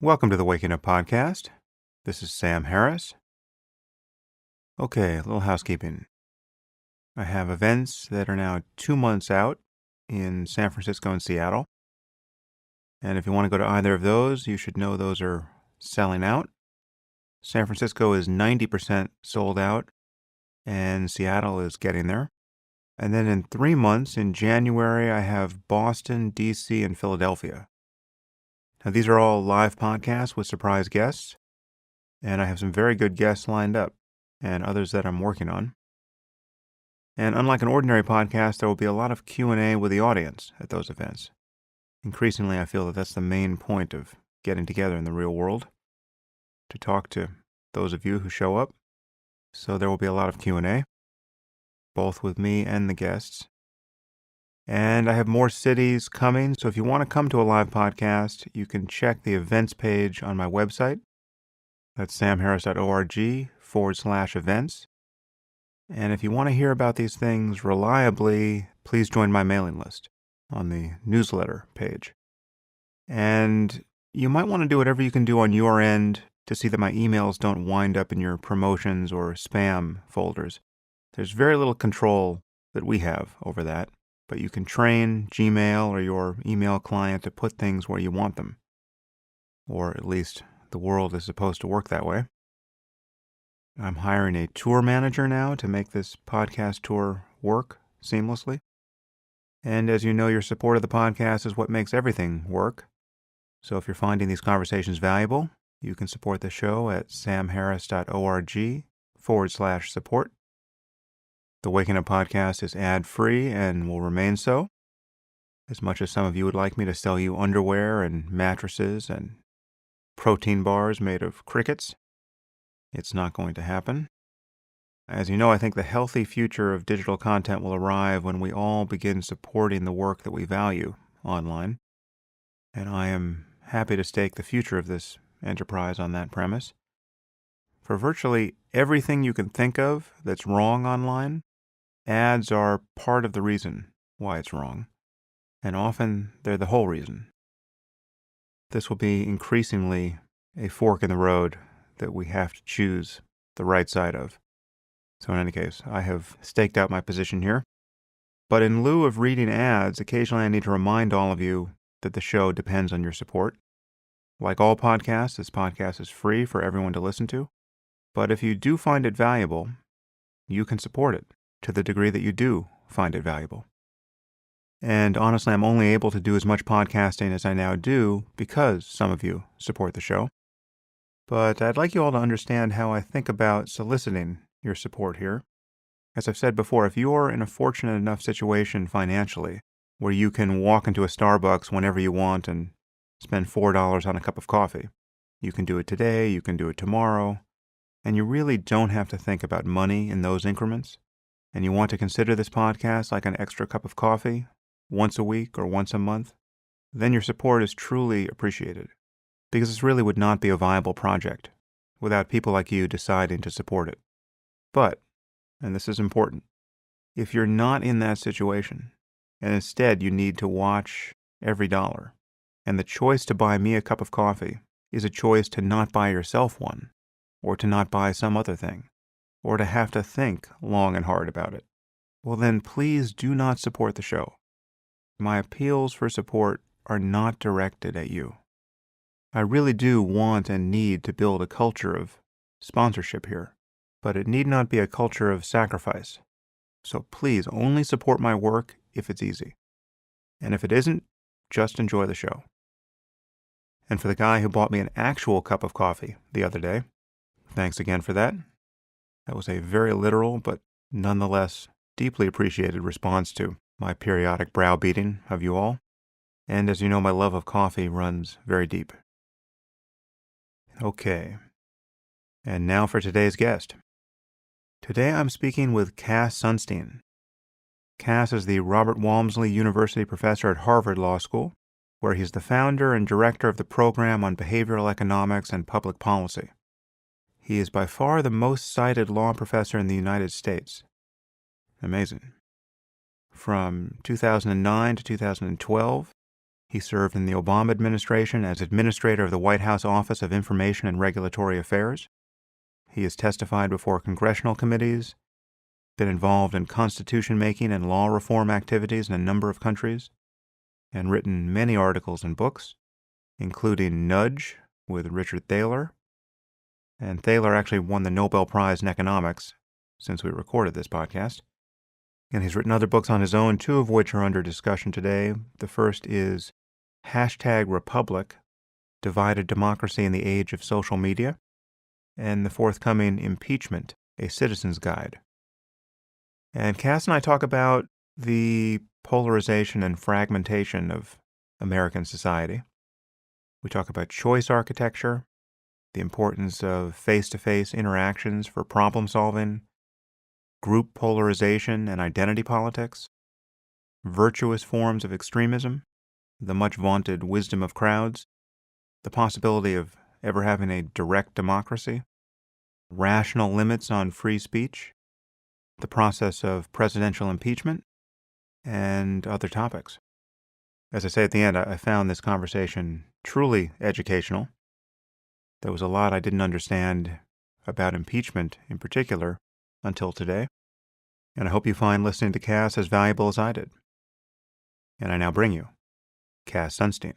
Welcome to the Waking Up Podcast. This is Sam Harris. Okay, a little housekeeping. I have events that are now 2 months out in San Francisco and Seattle. And if you want to go to either of those, you should know those are selling out. San Francisco is 90% sold out, and Seattle is getting there. And then in 3 months, in January, I have Boston, D.C., and Philadelphia. Now, these are all live podcasts with surprise guests, and I have some very good guests lined up, and others that I'm working on. And unlike an ordinary podcast, there will be a lot of Q&A with the audience at those events. Increasingly, I feel that that's the main point of getting together in the real world, to talk to those of you who show up. So there will be a lot of Q&A, both with me and the guests. And I have more cities coming, so if you want to come to a live podcast, you can check the events page on my website. That's samharris.org/events. And if you want to hear about these things reliably, please join my mailing list on the newsletter page. And you might want to do whatever you can do on your end to see that my emails don't wind up in your promotions or spam folders. There's very little control that we have over that, but you can train Gmail or your email client to put things where you want them. Or at least the world is supposed to work that way. I'm hiring a tour manager now to make this podcast tour work seamlessly. And as you know, your support of the podcast is what makes everything work. So if you're finding these conversations valuable, you can support the show at samharris.org/support. The Waking Up Podcast is ad-free and will remain so. As much as some of you would like me to sell you underwear and mattresses and protein bars made of crickets, it's not going to happen. As you know, I think the healthy future of digital content will arrive when we all begin supporting the work that we value online. And I am happy to stake the future of this enterprise on that premise. For virtually everything you can think of that's wrong online, ads are part of the reason why it's wrong. And often they're the whole reason. This will be increasingly a fork in the road that we have to choose the right side of. So in any case, I have staked out my position here. But in lieu of reading ads, occasionally I need to remind all of you that the show depends on your support. Like all podcasts, this podcast is free for everyone to listen to. But if you do find it valuable, you can support it to the degree that you do find it valuable. And honestly, I'm only able to do as much podcasting as I now do because some of you support the show. But I'd like you all to understand how I think about soliciting your support here. As I've said before, if you're in a fortunate enough situation financially where you can walk into a Starbucks whenever you want and spend $4 on a cup of coffee, you can do it today, you can do it tomorrow, and you really don't have to think about money in those increments, and you want to consider this podcast like an extra cup of coffee once a week or once a month, then your support is truly appreciated, because this really would not be a viable project without people like you deciding to support it. But, and this is important, if you're not in that situation, and instead you need to watch every dollar, and the choice to buy me a cup of coffee is a choice to not buy yourself one, or to not buy some other thing, or to have to think long and hard about it, well then please do not support the show. My appeals for support are not directed at you. I really do want and need to build a culture of sponsorship here, but it need not be a culture of sacrifice. So please only support my work if it's easy. And if it isn't, just enjoy the show. And for the guy who bought me an actual cup of coffee the other day, thanks again for that. That was a very literal but nonetheless deeply appreciated response to my periodic browbeating of you all. And as you know, my love of coffee runs very deep. Okay, and now for today's guest. Today I'm speaking with Cass Sunstein. Cass is the Robert Walmsley University professor at Harvard Law School, where he's the founder and director of the program on behavioral economics and public policy. He is by far the most cited law professor in the United States. Amazing. From 2009 to 2012, He served in the Obama administration as administrator of the White House Office of Information and Regulatory Affairs. He has testified before congressional committees, been involved in constitution making and law reform activities in a number of countries, and written many articles and books, including Nudge with Richard Thaler. And Thaler actually won the Nobel Prize in Economics since we recorded this podcast. And he's written other books on his own, two of which are under discussion today. The first is #Republic, Divided Democracy in the Age of Social Media, and the forthcoming Impeachment, A Citizen's Guide. And Cass and I talk about the polarization and fragmentation of American society. We talk about choice architecture, the importance of face-to-face interactions for problem solving, group polarization and identity politics, virtuous forms of extremism, the much vaunted wisdom of crowds, the possibility of ever having a direct democracy, rational limits on free speech, the process of presidential impeachment, and other topics. As I say at the end, I found this conversation truly educational. There was a lot I didn't understand about impeachment in particular until today, and I hope you find listening to Cass as valuable as I did. And I now bring you Cass Sunstein.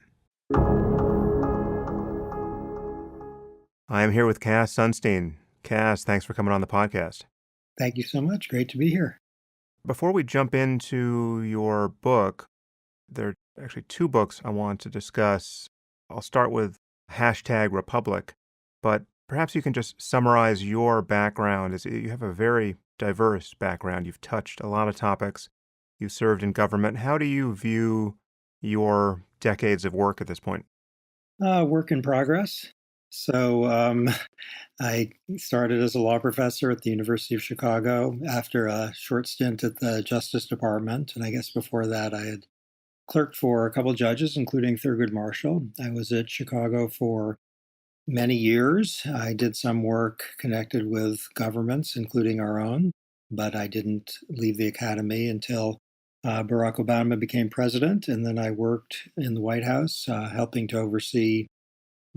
I am here with Cass Sunstein. Cass, thanks for coming on the podcast. Thank you so much. Great to be here. Before we jump into your book, there are actually two books I want to discuss. I'll start with #Republic, but perhaps you can just summarize your background. As you have a very diverse background. You've touched a lot of topics. You've served in government. How do you view your decades of work at this point? Work in progress. So I started as a law professor at the University of Chicago after a short stint at the Justice Department. And I guess before that, I had clerked for a couple of judges, including Thurgood Marshall. I was at Chicago for many years. I did some work connected with governments, including our own, but I didn't leave the academy until Barack Obama became president. And then I worked in the White House, helping to oversee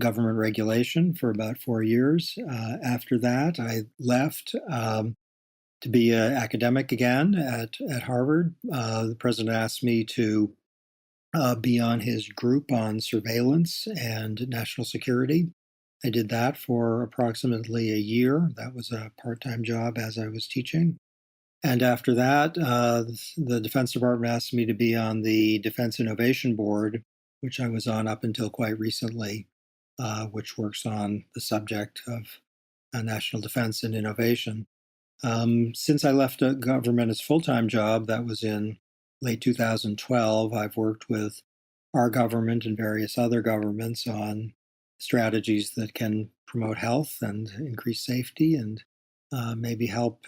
government regulation for about 4 years. After that, I left to be an academic again at Harvard. The president asked me to be on his group on surveillance and national security. I did that for approximately a year. That was a part-time job as I was teaching. And after that, the Defense Department asked me to be on the Defense Innovation Board, which I was on up until quite recently, which works on the subject of national defense and innovation. Since I left government as a full-time job, that was in late 2012, I've worked with our government and various other governments on strategies that can promote health and increase safety and maybe help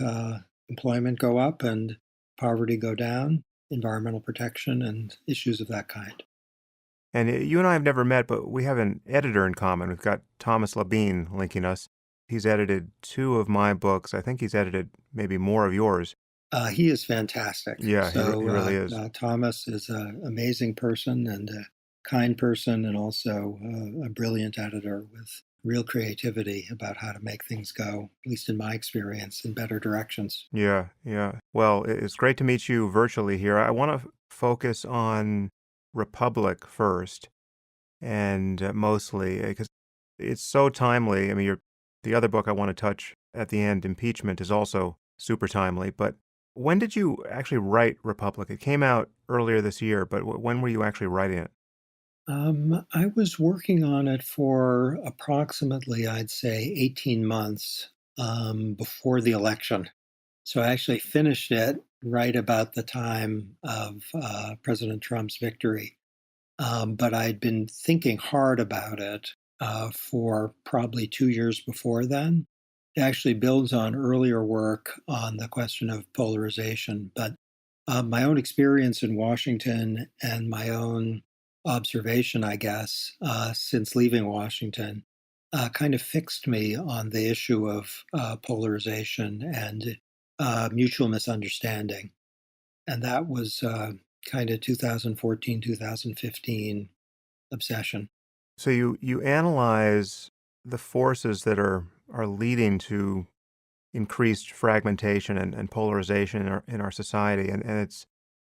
employment go up and poverty go down, environmental protection, and issues of that kind. And you and I have never met, but we have an editor in common. We've got Thomas Labine linking us. He's edited two of my books. I think he's edited maybe more of yours. He is fantastic. Yeah, he really is. Thomas is an amazing person and a kind person, and also a brilliant editor with real creativity about how to make things go, at least in my experience, in better directions. Yeah. Well, it's great to meet you virtually here. I want to focus on Republic first, and mostly because it's so timely. I mean, the other book I want to touch at the end, Impeachment, is also super timely. But when did you actually write Republic? It came out earlier this year, but when were you actually writing it? I was working on it for approximately, I'd say, 18 months before the election. So I actually finished it right about the time of President Trump's victory. But I'd been thinking hard about it for probably 2 years before then. It actually builds on earlier work on the question of polarization. But my own experience in Washington and my own observation, I guess, since leaving Washington, kind of fixed me on the issue of polarization and mutual misunderstanding. And that was kind of 2014, 2015, obsession. So you analyze the forces that are leading to increased fragmentation and polarization in our society. And it's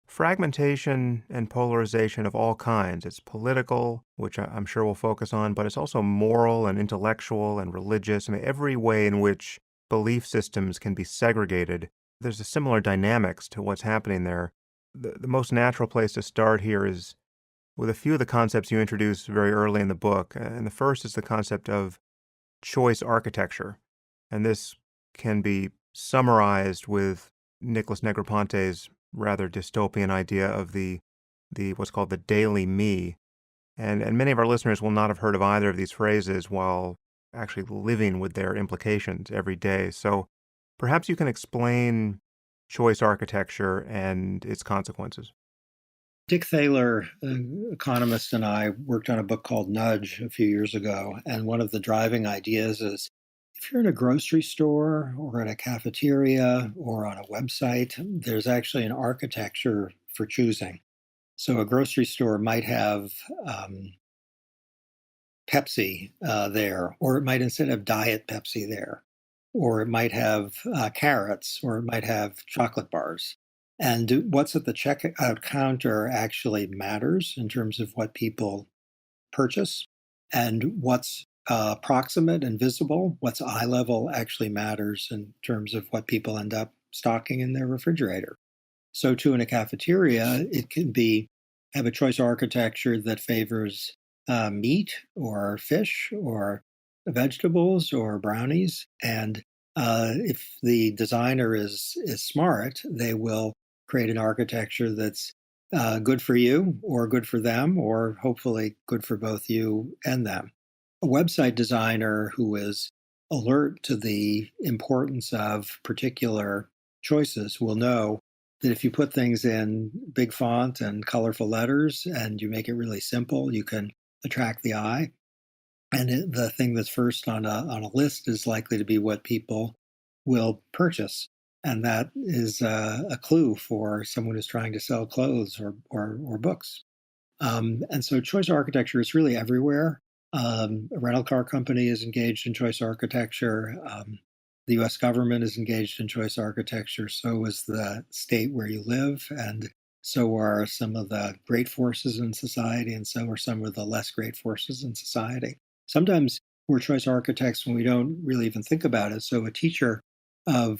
fragmentation and polarization of all kinds. It's political, which I'm sure we'll focus on, but it's also moral and intellectual and religious. I mean, every way in which belief systems can be segregated, there's a similar dynamics to what's happening there. The most natural place to start here is with a few of the concepts you introduce very early in the book. And the first is the concept of choice architecture. And this can be summarized with Nicholas Negroponte's rather dystopian idea of the what's called the daily me. And many of our listeners will not have heard of either of these phrases while actually living with their implications every day. So perhaps you can explain choice architecture and its consequences. Dick Thaler, an economist, and I worked on a book called Nudge a few years ago. And one of the driving ideas is if you're in a grocery store or in a cafeteria or on a website, there's actually an architecture for choosing. So a grocery store might have Pepsi there, or it might instead have Diet Pepsi there, or it might have carrots, or it might have chocolate bars. And what's at the checkout counter actually matters in terms of what people purchase, and what's proximate and visible, what's eye level actually matters in terms of what people end up stocking in their refrigerator. So too in a cafeteria, it can be have a choice architecture that favors meat or fish or vegetables or brownies. And if the designer is smart, they will create an architecture that's good for you or good for them, or hopefully good for both you and them. A website designer who is alert to the importance of particular choices will know that if you put things in big font and colorful letters and you make it really simple, you can attract the eye. And the thing that's first on a list is likely to be what people will purchase. And that is a clue for someone who's trying to sell clothes or books. And so choice architecture is really everywhere. A rental car company is engaged in choice architecture. The US government is engaged in choice architecture. So is the state where you live. And so are some of the great forces in society. And so are some of the less great forces in society. Sometimes we're choice architects when we don't really even think about it. So a teacher of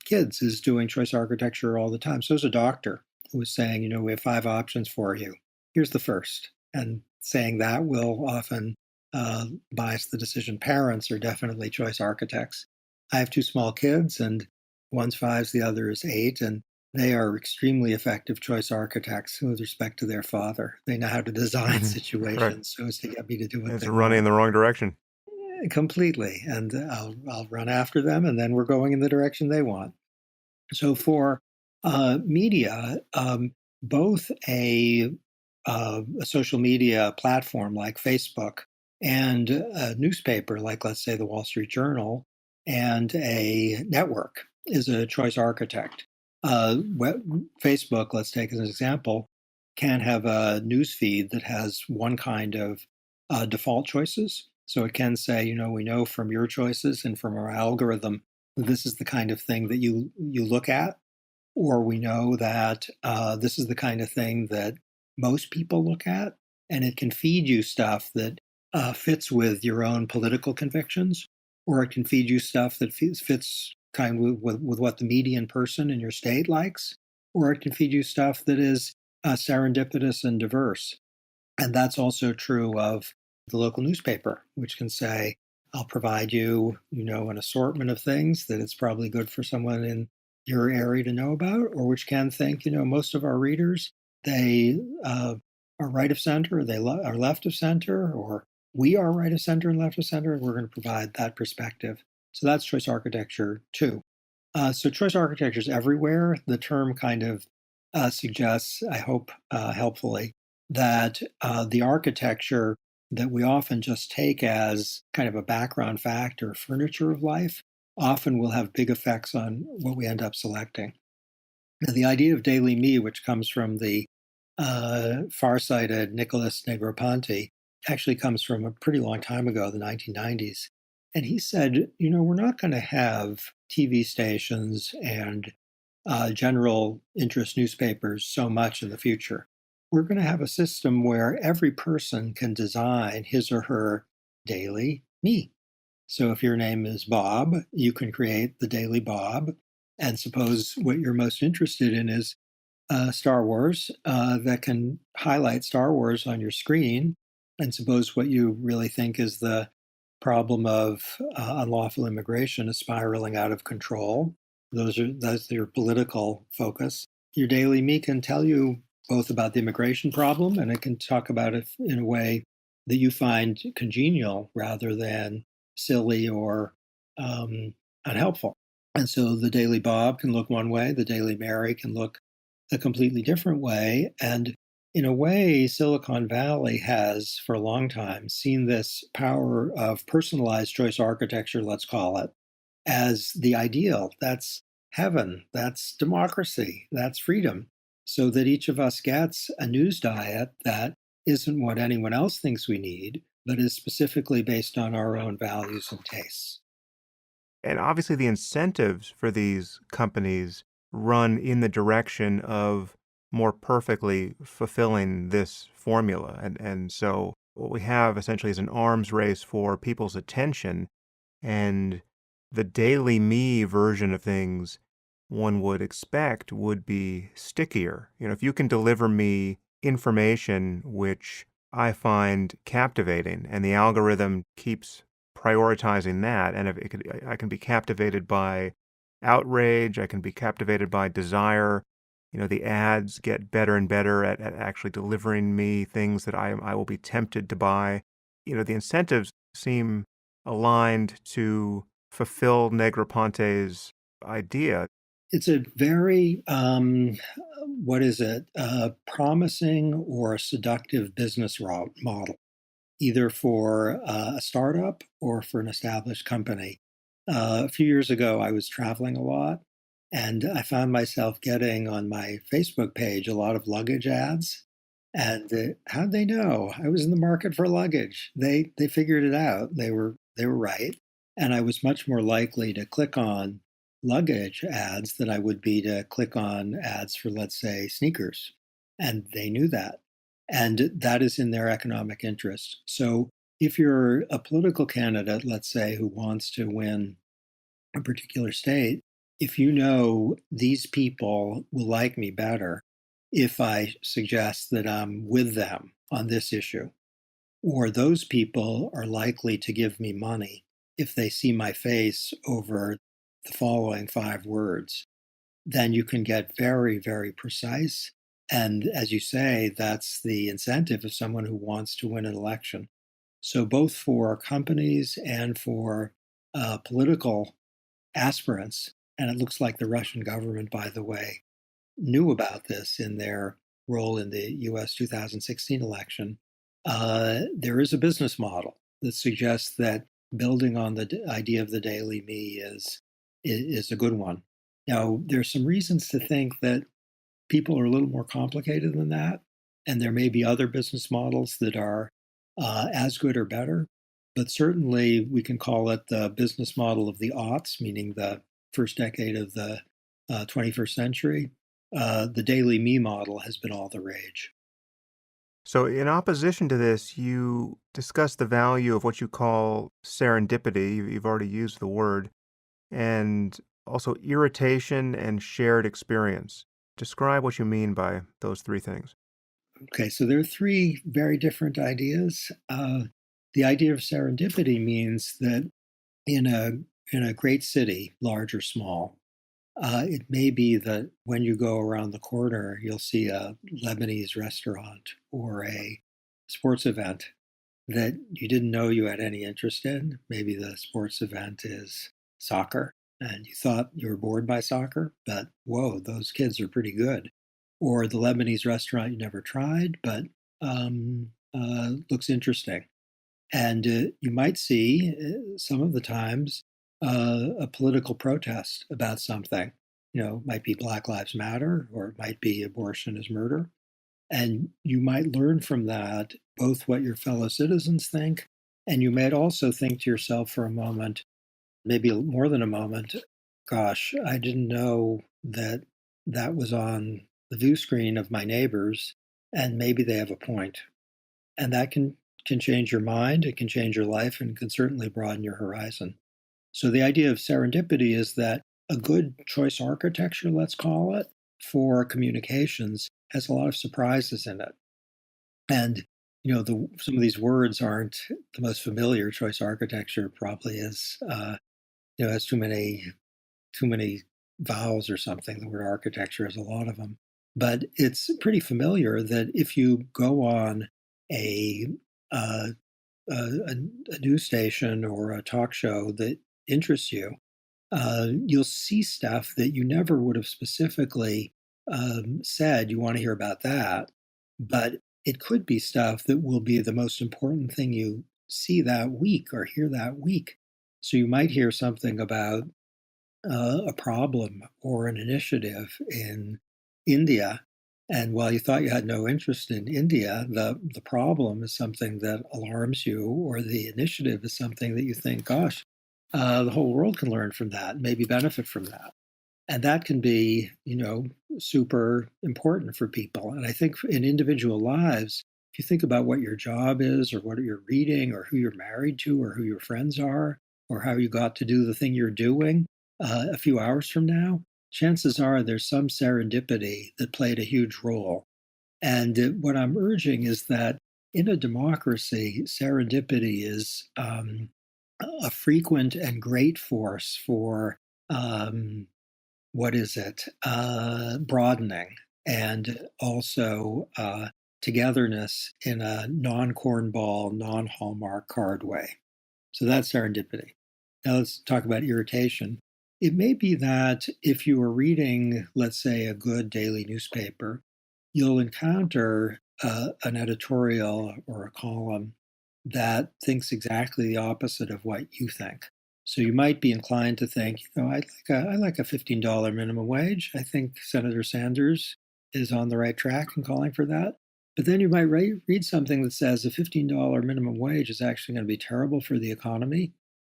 kids is doing choice architecture all the time. So is a doctor who is saying, we have 5 options for you. Here's the first. And saying that will often bias the decision. Parents are definitely choice architects. I have 2 small kids, and one's 5, the other is 8, and they are extremely effective choice architects with respect to their father. They know how to design Correct. situations so as to get me to do what It's they running in want. the wrong direction. Completely. And I'll run after them, and then we're going in the direction they want. So for media, both a social media platform like Facebook and a newspaper like, let's say, the Wall Street Journal, and a network is a choice architect. Facebook, let's take as an example, can have a news feed that has one kind of default choices. So it can say, we know from your choices and from our algorithm that this is the kind of thing that you look at, or we know that this is the kind of thing that most people look at, and it can feed you stuff that fits with your own political convictions, or it can feed you stuff that fits kind of with what the median person in your state likes, or it can feed you stuff that is serendipitous and diverse. And that's also true of the local newspaper, which can say, I'll provide you, an assortment of things that it's probably good for someone in your area to know about, or which can think, most of our readers, they are right of center, or they are left of center, or we are right of center and left of center, and we're going to provide that perspective. So that's choice architecture too. So choice architecture is everywhere. The term kind of suggests, I hope helpfully, that the architecture that we often just take as kind of a background fact or furniture of life often will have big effects on what we end up selecting. Now, the idea of daily me, which comes from the farsighted Nicholas Negroponte actually comes from a pretty long time ago, the 1990s. And he said, we're not going to have TV stations and general interest newspapers so much in the future. We're going to have a system where every person can design his or her daily me. So if your name is Bob, you can create the Daily Bob. And suppose what you're most interested in is Star Wars, that can highlight Star Wars on your screen. And suppose what you really think is the problem of unlawful immigration is spiraling out of control. That's your political focus. Your Daily Me can tell you both about the immigration problem, and it can talk about it in a way that you find congenial rather than silly or unhelpful. And so the Daily Bob can look one way, the Daily Mary can look a completely different way. And in a way, Silicon Valley has, for a long time, seen this power of personalized choice architecture, let's call it, as the ideal. That's heaven, that's democracy, that's freedom, so that each of us gets a news diet that isn't what anyone else thinks we need, but is specifically based on our own values and tastes. And obviously, the incentives for these companies run in the direction of more perfectly fulfilling this formula. And so, what we have essentially is an arms race for people's attention. And the daily me version of things one would expect would be stickier. If you can deliver me information which I find captivating and the algorithm keeps prioritizing that, and if I can be captivated by outrage, I can be captivated by desire. The ads get better and better at actually delivering me things that I will be tempted to buy. The incentives seem aligned to fulfill Negroponte's idea. It's a very, what is it, promising or seductive business model, either for a startup or for an established company. A few years ago, I was traveling a lot, and I found myself getting on my Facebook page a lot of luggage ads. And how'd they know I was in the market for luggage? They figured it out. They were right, and I was much more likely to click on luggage ads than I would be to click on ads for, let's say, sneakers. And they knew that. And that is in their economic interest. So if you're a political candidate, let's say, who wants to win a particular state, if you know these people will like me better if I suggest that I'm with them on this issue, or those people are likely to give me money if they see my face over the following 5 words, then you can get very, very precise. And as you say, that's the incentive of someone who wants to win an election. So, both for companies and for political aspirants, and it looks like the Russian government, by the way, knew about this in their role in the US 2016 election. There is a business model that suggests that building on the idea of the daily me is a good one. Now, there's some reasons to think that people are a little more complicated than that, and there may be other business models that are as good or better. But certainly, we can call it the business model of the aughts, meaning the first decade of the 21st century. The daily me model has been all the rage. So, in opposition to this, you discuss the value of what you call serendipity. You've already used the word, and also irritation and shared experience. Describe what you mean by those three things. Okay, so there are three very different ideas. The idea of serendipity means that in a in a great city, large or small, it may be that when you go around the corner, you'll see a Lebanese restaurant or a sports event that you didn't know you had any interest in. Maybe the sports event is soccer, and you thought you were bored by soccer, but whoa, those kids are pretty good. Or the Lebanese restaurant you never tried, but looks interesting. And you might see some of the times a political protest about something. It might be Black Lives Matter, or it might be abortion is murder. And you might learn from that both what your fellow citizens think, and you might also think to yourself for a moment, maybe more than a moment, gosh, I didn't know that that was on the view screen of my neighbors, and maybe they have a point. And that can change your mind, it can change your life, and can certainly broaden your horizon. So the idea of serendipity is that a good choice architecture, let's call it, for communications has a lot of surprises in it. And some of these words aren't the most familiar. Choice architecture probably is, has too many vowels or something. The word architecture has a lot of them, but it's pretty familiar that if you go on a uh, a news station or a talk show that interests you, you'll see stuff that you never would have specifically said you want to hear about that, but it could be stuff that will be the most important thing you see that week or hear that week. So you might hear something about a problem or an initiative in India. And while you thought you had no interest in India, the problem is something that alarms you, or the initiative is something that you think, gosh, the whole world can learn from that, maybe benefit from that. And that can be, super important for people. And I think in individual lives, if you think about what your job is, or what you're reading, or who you're married to, or who your friends are, or how you got to do the thing you're doing a few hours from now, chances are there's some serendipity that played a huge role. And what I'm urging is that in a democracy, serendipity is a frequent and great force for um, what is it? Broadening, and also togetherness in a non cornball, non Hallmark card way. So that's serendipity. Now let's talk about irritation. It may be that if you are reading, let's say, a good daily newspaper, you'll encounter an editorial or a column that thinks exactly the opposite of what you think. So you might be inclined to think, I like a $15 minimum wage. I think Senator Sanders is on the right track in calling for that. But then you might read something that says a $15 minimum wage is actually going to be terrible for the economy,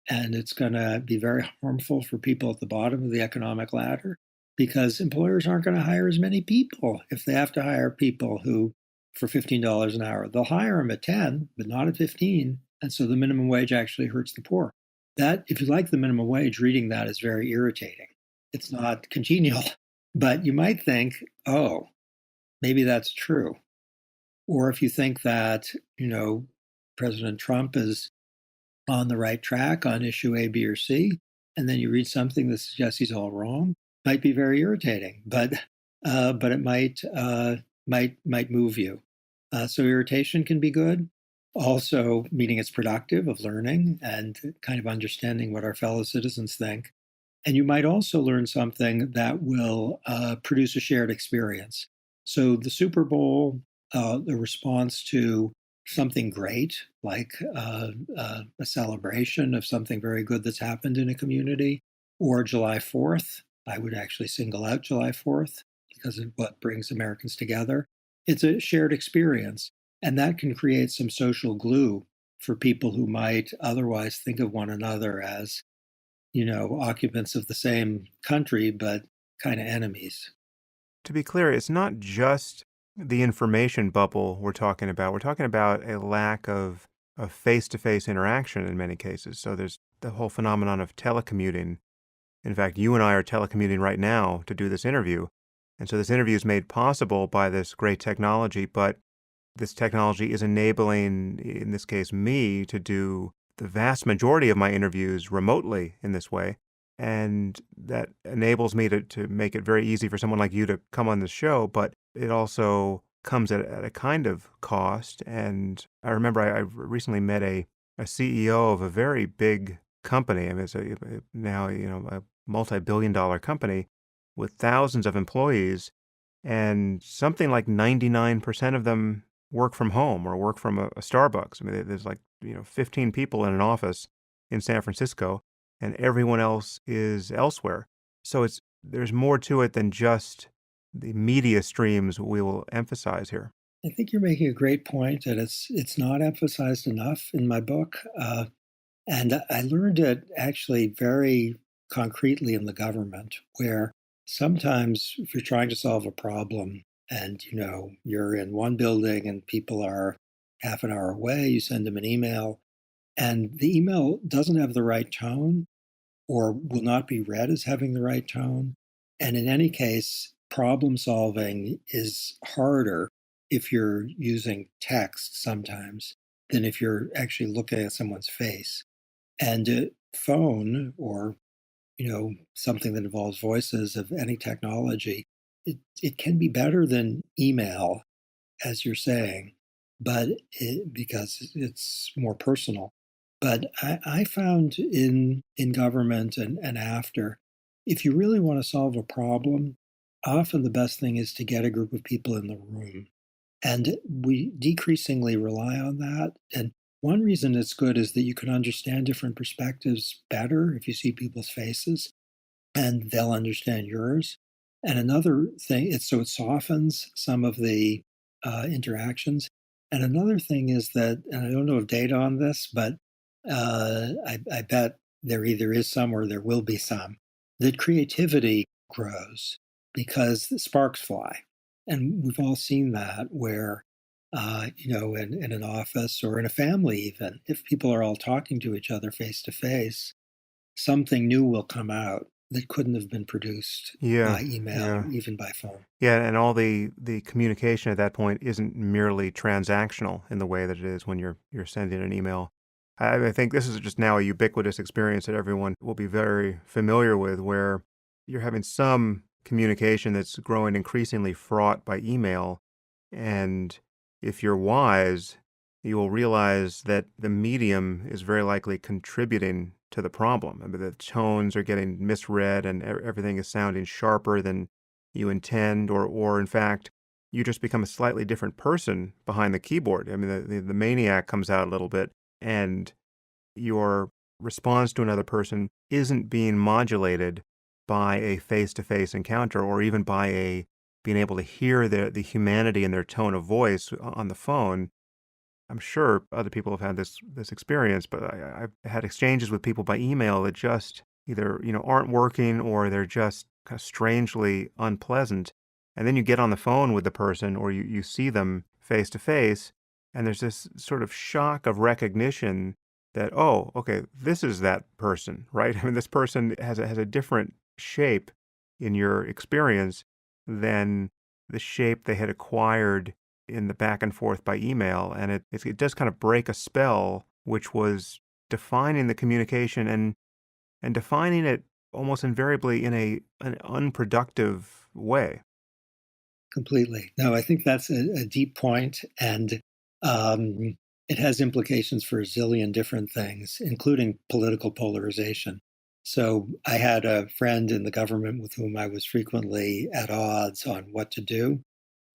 and it's going to be very harmful for people at the bottom of the economic ladder, because employers aren't going to hire as many people if they have to hire people who for $15 an hour. They'll hire them at 10, but not at 15. And so the minimum wage actually hurts the poor. That, if you like the minimum wage, reading that is very irritating. It's not congenial, but you might think, oh, maybe that's true. Or if you think that, President Trump is on the right track on issue A, B, or C, and then you read something that suggests he's all wrong, might be very irritating, but it might move you. So irritation can be good. Also, meaning it's productive of learning and kind of understanding what our fellow citizens think. And you might also learn something that will produce a shared experience. So the Super Bowl, the response to something great, like a celebration of something very good that's happened in a community, or July 4th. I would actually single out July 4th because of what brings Americans together. It's a shared experience, and that can create some social glue for people who might otherwise think of one another as, occupants of the same country, but kind of enemies. To be clear, it's not just the information bubble we're talking about. We're talking about a lack of face-to-face interaction in many cases. So there's the whole phenomenon of telecommuting. In fact, you and I are telecommuting right now to do this interview. And so this interview is made possible by this great technology, but this technology is enabling, in this case, me to do the vast majority of my interviews remotely in this way. And that enables me to make it very easy for someone like you to come on the show, but it also comes at a kind of cost. And I remember I recently met a CEO of a very big company. I mean, it's now, a multi-billion-dollar company with thousands of employees, and something like 99% of them work from home or work from a Starbucks. I mean, there's like, 15 people in an office in San Francisco, and everyone else is elsewhere. So there's more to it than just the media streams we will emphasize here. I think you're making a great point, and it's not emphasized enough in my book. And I learned it actually very concretely in the government, where sometimes if you're trying to solve a problem and you're in one building and people are half an hour away, you send them an email, and the email doesn't have the right tone or will not be read as having the right tone. And in any case, problem solving is harder if you're using text sometimes than if you're actually looking at someone's face. And a phone or something that involves voices of any technology, it can be better than email, as you're saying, because it's more personal. But I found in government and after, if you really want to solve a problem, often the best thing is to get a group of people in the room. And we decreasingly rely on that. And one reason it's good is that you can understand different perspectives better if you see people's faces and they'll understand yours. And another thing, it softens some of the interactions. And another thing is that, and I don't know of data on this, but I bet there either is some or there will be some, that creativity grows because the sparks fly. And we've all seen that where, in an office or in a family, even if people are all talking to each other face to face, something new will come out that couldn't have been produced Yeah, by email yeah. or even by phone. Yeah, and all the communication at that point isn't merely transactional in the way that it is when you're sending an email. I think this is just now a ubiquitous experience that everyone will be very familiar with, where you're having some communication that's growing increasingly fraught by email, and if you're wise, you will realize that the medium is very likely contributing to the problem. I mean, the tones are getting misread, and everything is sounding sharper than you intend, or in fact, you just become a slightly different person behind the keyboard. I mean, the maniac comes out a little bit, and your response to another person isn't being modulated by a face-to-face encounter, or even by a being able to hear the humanity in their tone of voice on the phone. I'm sure other people have had this experience, but I've had exchanges with people by email that just either aren't working, or they're just kind of strangely unpleasant. And then you get on the phone with the person, or you see them face to face, and there's this sort of shock of recognition that, oh, okay, this is that person, right? I mean, this person has a different shape in your experience than the shape they had acquired in the back and forth by email, and it does kind of break a spell, which was defining the communication, and defining it almost invariably in an unproductive way. Completely. No, I think that's a deep point, and it has implications for a zillion different things, including political polarization. So I had a friend in the government with whom I was frequently at odds on what to do,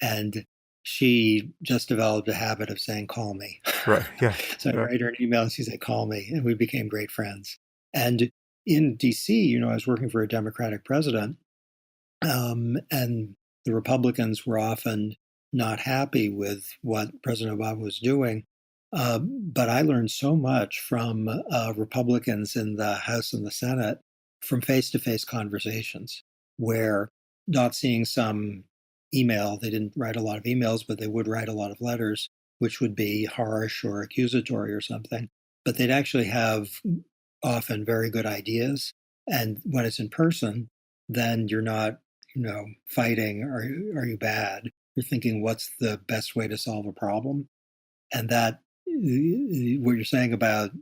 and she just developed a habit of saying, "Call me." Right. Yeah. So I Right. write her an email and she said, "Call me," and we became great friends. And in DC, I was working for a Democratic president, and the Republicans were often not happy with what President Obama was doing. But I learned so much from Republicans in the House and the Senate from face to face conversations where not seeing some email, they didn't write a lot of emails, but they would write a lot of letters, which would be harsh or accusatory or something. But they'd actually have often very good ideas. And when it's in person, then you're not fighting, are you bad? You're thinking, what's the best way to solve a problem? And that, what you're saying about,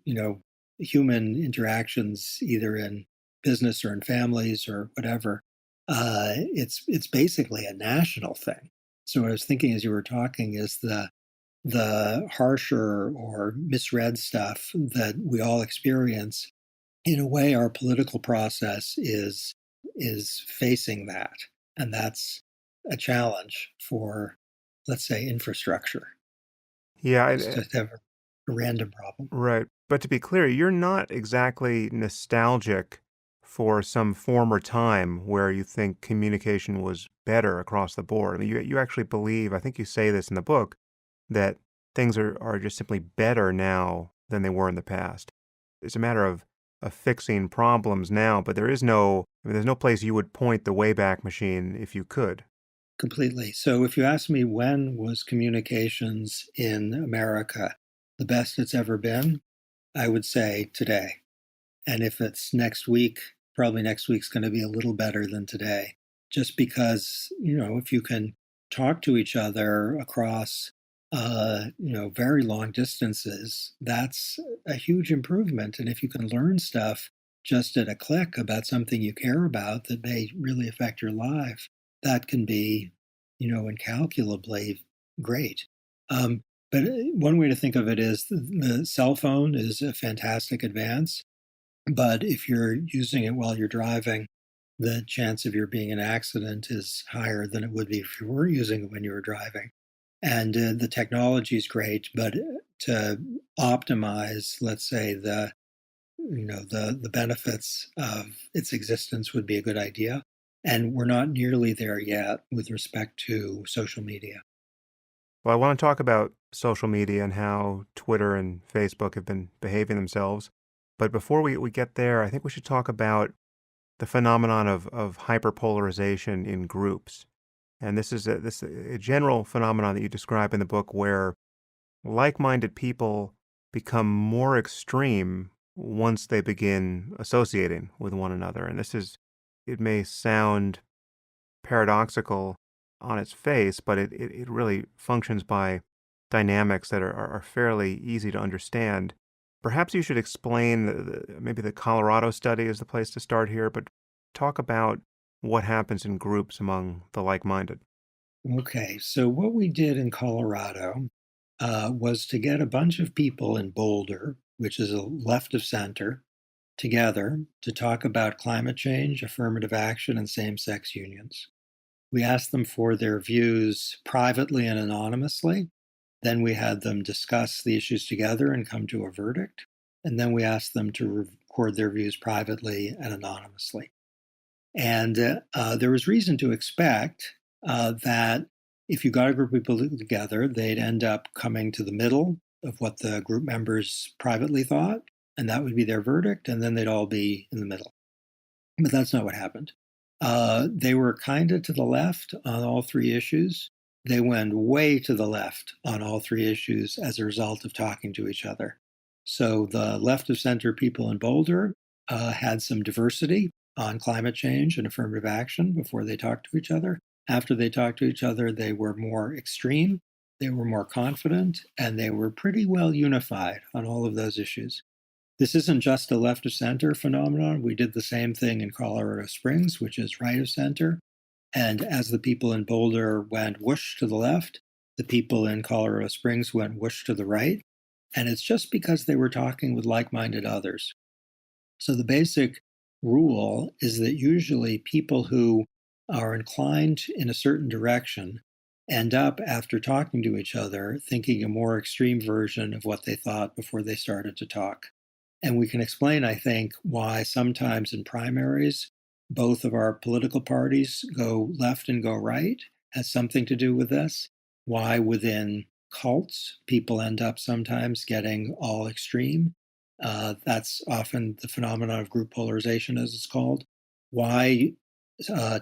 human interactions, either in business or in families or whatever, it's basically a national thing. So what I was thinking as you were talking is the harsher or misread stuff that we all experience. In a way, our political process is facing that, and that's a challenge for, let's say, infrastructure. Yeah. Just to have a random problem. Right. But to be clear, you're not exactly nostalgic for some former time where you think communication was better across the board. I mean, you actually believe, I think you say this in the book, that things are just simply better now than they were in the past. It's a matter of fixing problems now, but there's no place you would point the Wayback Machine if you could. Completely. So if you ask me when was communications in America the best it's ever been, I would say today. And if it's next week, probably next week's going to be a little better than today. Just because, if you can talk to each other across, very long distances, that's a huge improvement. And if you can learn stuff just at a click about something you care about that may really affect your life, that can be, incalculably great. But one way to think of it is the cell phone is a fantastic advance, but if you're using it while you're driving, the chance of your being in an accident is higher than it would be if you were using it when you were driving. And the technology is great, but to optimize, let's say, the benefits of its existence would be a good idea. And we're not nearly there yet with respect to social media. Well, I want to talk about social media and how Twitter and Facebook have been behaving themselves. But before we get there, I think we should talk about the phenomenon of hyperpolarization in groups. And this a general phenomenon that you describe in the book where like-minded people become more extreme once they begin associating with one another. And it may sound paradoxical on its face, but it really functions by dynamics that are fairly easy to understand. Perhaps you should explain, maybe the Colorado study is the place to start here, but talk about what happens in groups among the like-minded. Okay, so what we did in Colorado was to get a bunch of people in Boulder, which is a left of center, together to talk about climate change, affirmative action, and same sex unions. We asked them for their views privately and anonymously. Then we had them discuss the issues together and come to a verdict. And then we asked them to record their views privately and anonymously. And there was reason to expect that if you got a group of people together, they'd end up coming to the middle of what the group members privately thought, and that would be their verdict, and then they'd all be in the middle. But that's not what happened. They were kind of to the left on all three issues. They went way to the left on all three issues as a result of talking to each other. So the left of center people in Boulder had some diversity on climate change and affirmative action before they talked to each other. After they talked to each other, they were more extreme, they were more confident, and they were pretty well unified on all of those issues. This isn't just a left of center phenomenon. We did the same thing in Colorado Springs, which is right of center. And as the people in Boulder went whoosh to the left, the people in Colorado Springs went whoosh to the right. And it's just because they were talking with like minded others. So the basic rule is that usually people who are inclined in a certain direction end up, after talking to each other, thinking a more extreme version of what they thought before they started to talk. And we can explain, I think, why sometimes in primaries, both of our political parties go left and go right, has something to do with this. Why within cults, people end up sometimes getting all extreme. That's often the phenomenon of group polarization, as it's called. Why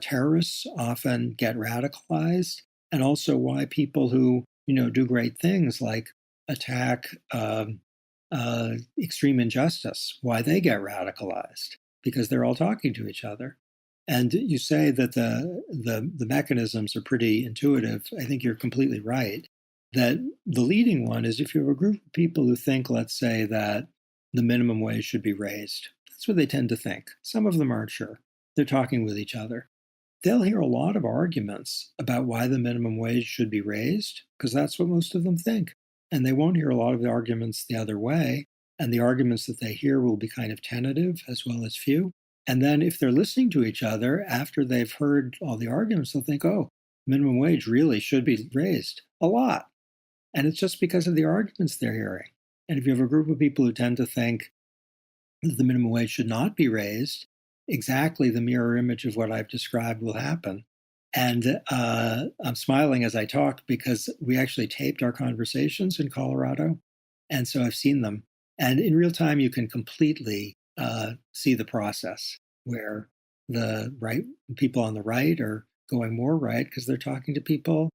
terrorists often get radicalized, and also why people who do great things like attack extreme injustice, why they get radicalized, because they're all talking to each other. And you say that the mechanisms are pretty intuitive. I think you're completely right. That the leading one is if you have a group of people who think, let's say, that the minimum wage should be raised. That's what they tend to think. Some of them aren't sure. They're talking with each other. They'll hear a lot of arguments about why the minimum wage should be raised, because that's what most of them think. And they won't hear a lot of the arguments the other way. And the arguments that they hear will be kind of tentative as well as few. And then if they're listening to each other after they've heard all the arguments, they'll think, oh, minimum wage really should be raised a lot. And it's just because of the arguments they're hearing. And if you have a group of people who tend to think that the minimum wage should not be raised, exactly the mirror image of what I've described will happen. And I'm smiling as I talk because we actually taped our conversations in Colorado. And so I've seen them. And in real time, you can completely see the process where the right people on the right are going more right because they're talking to people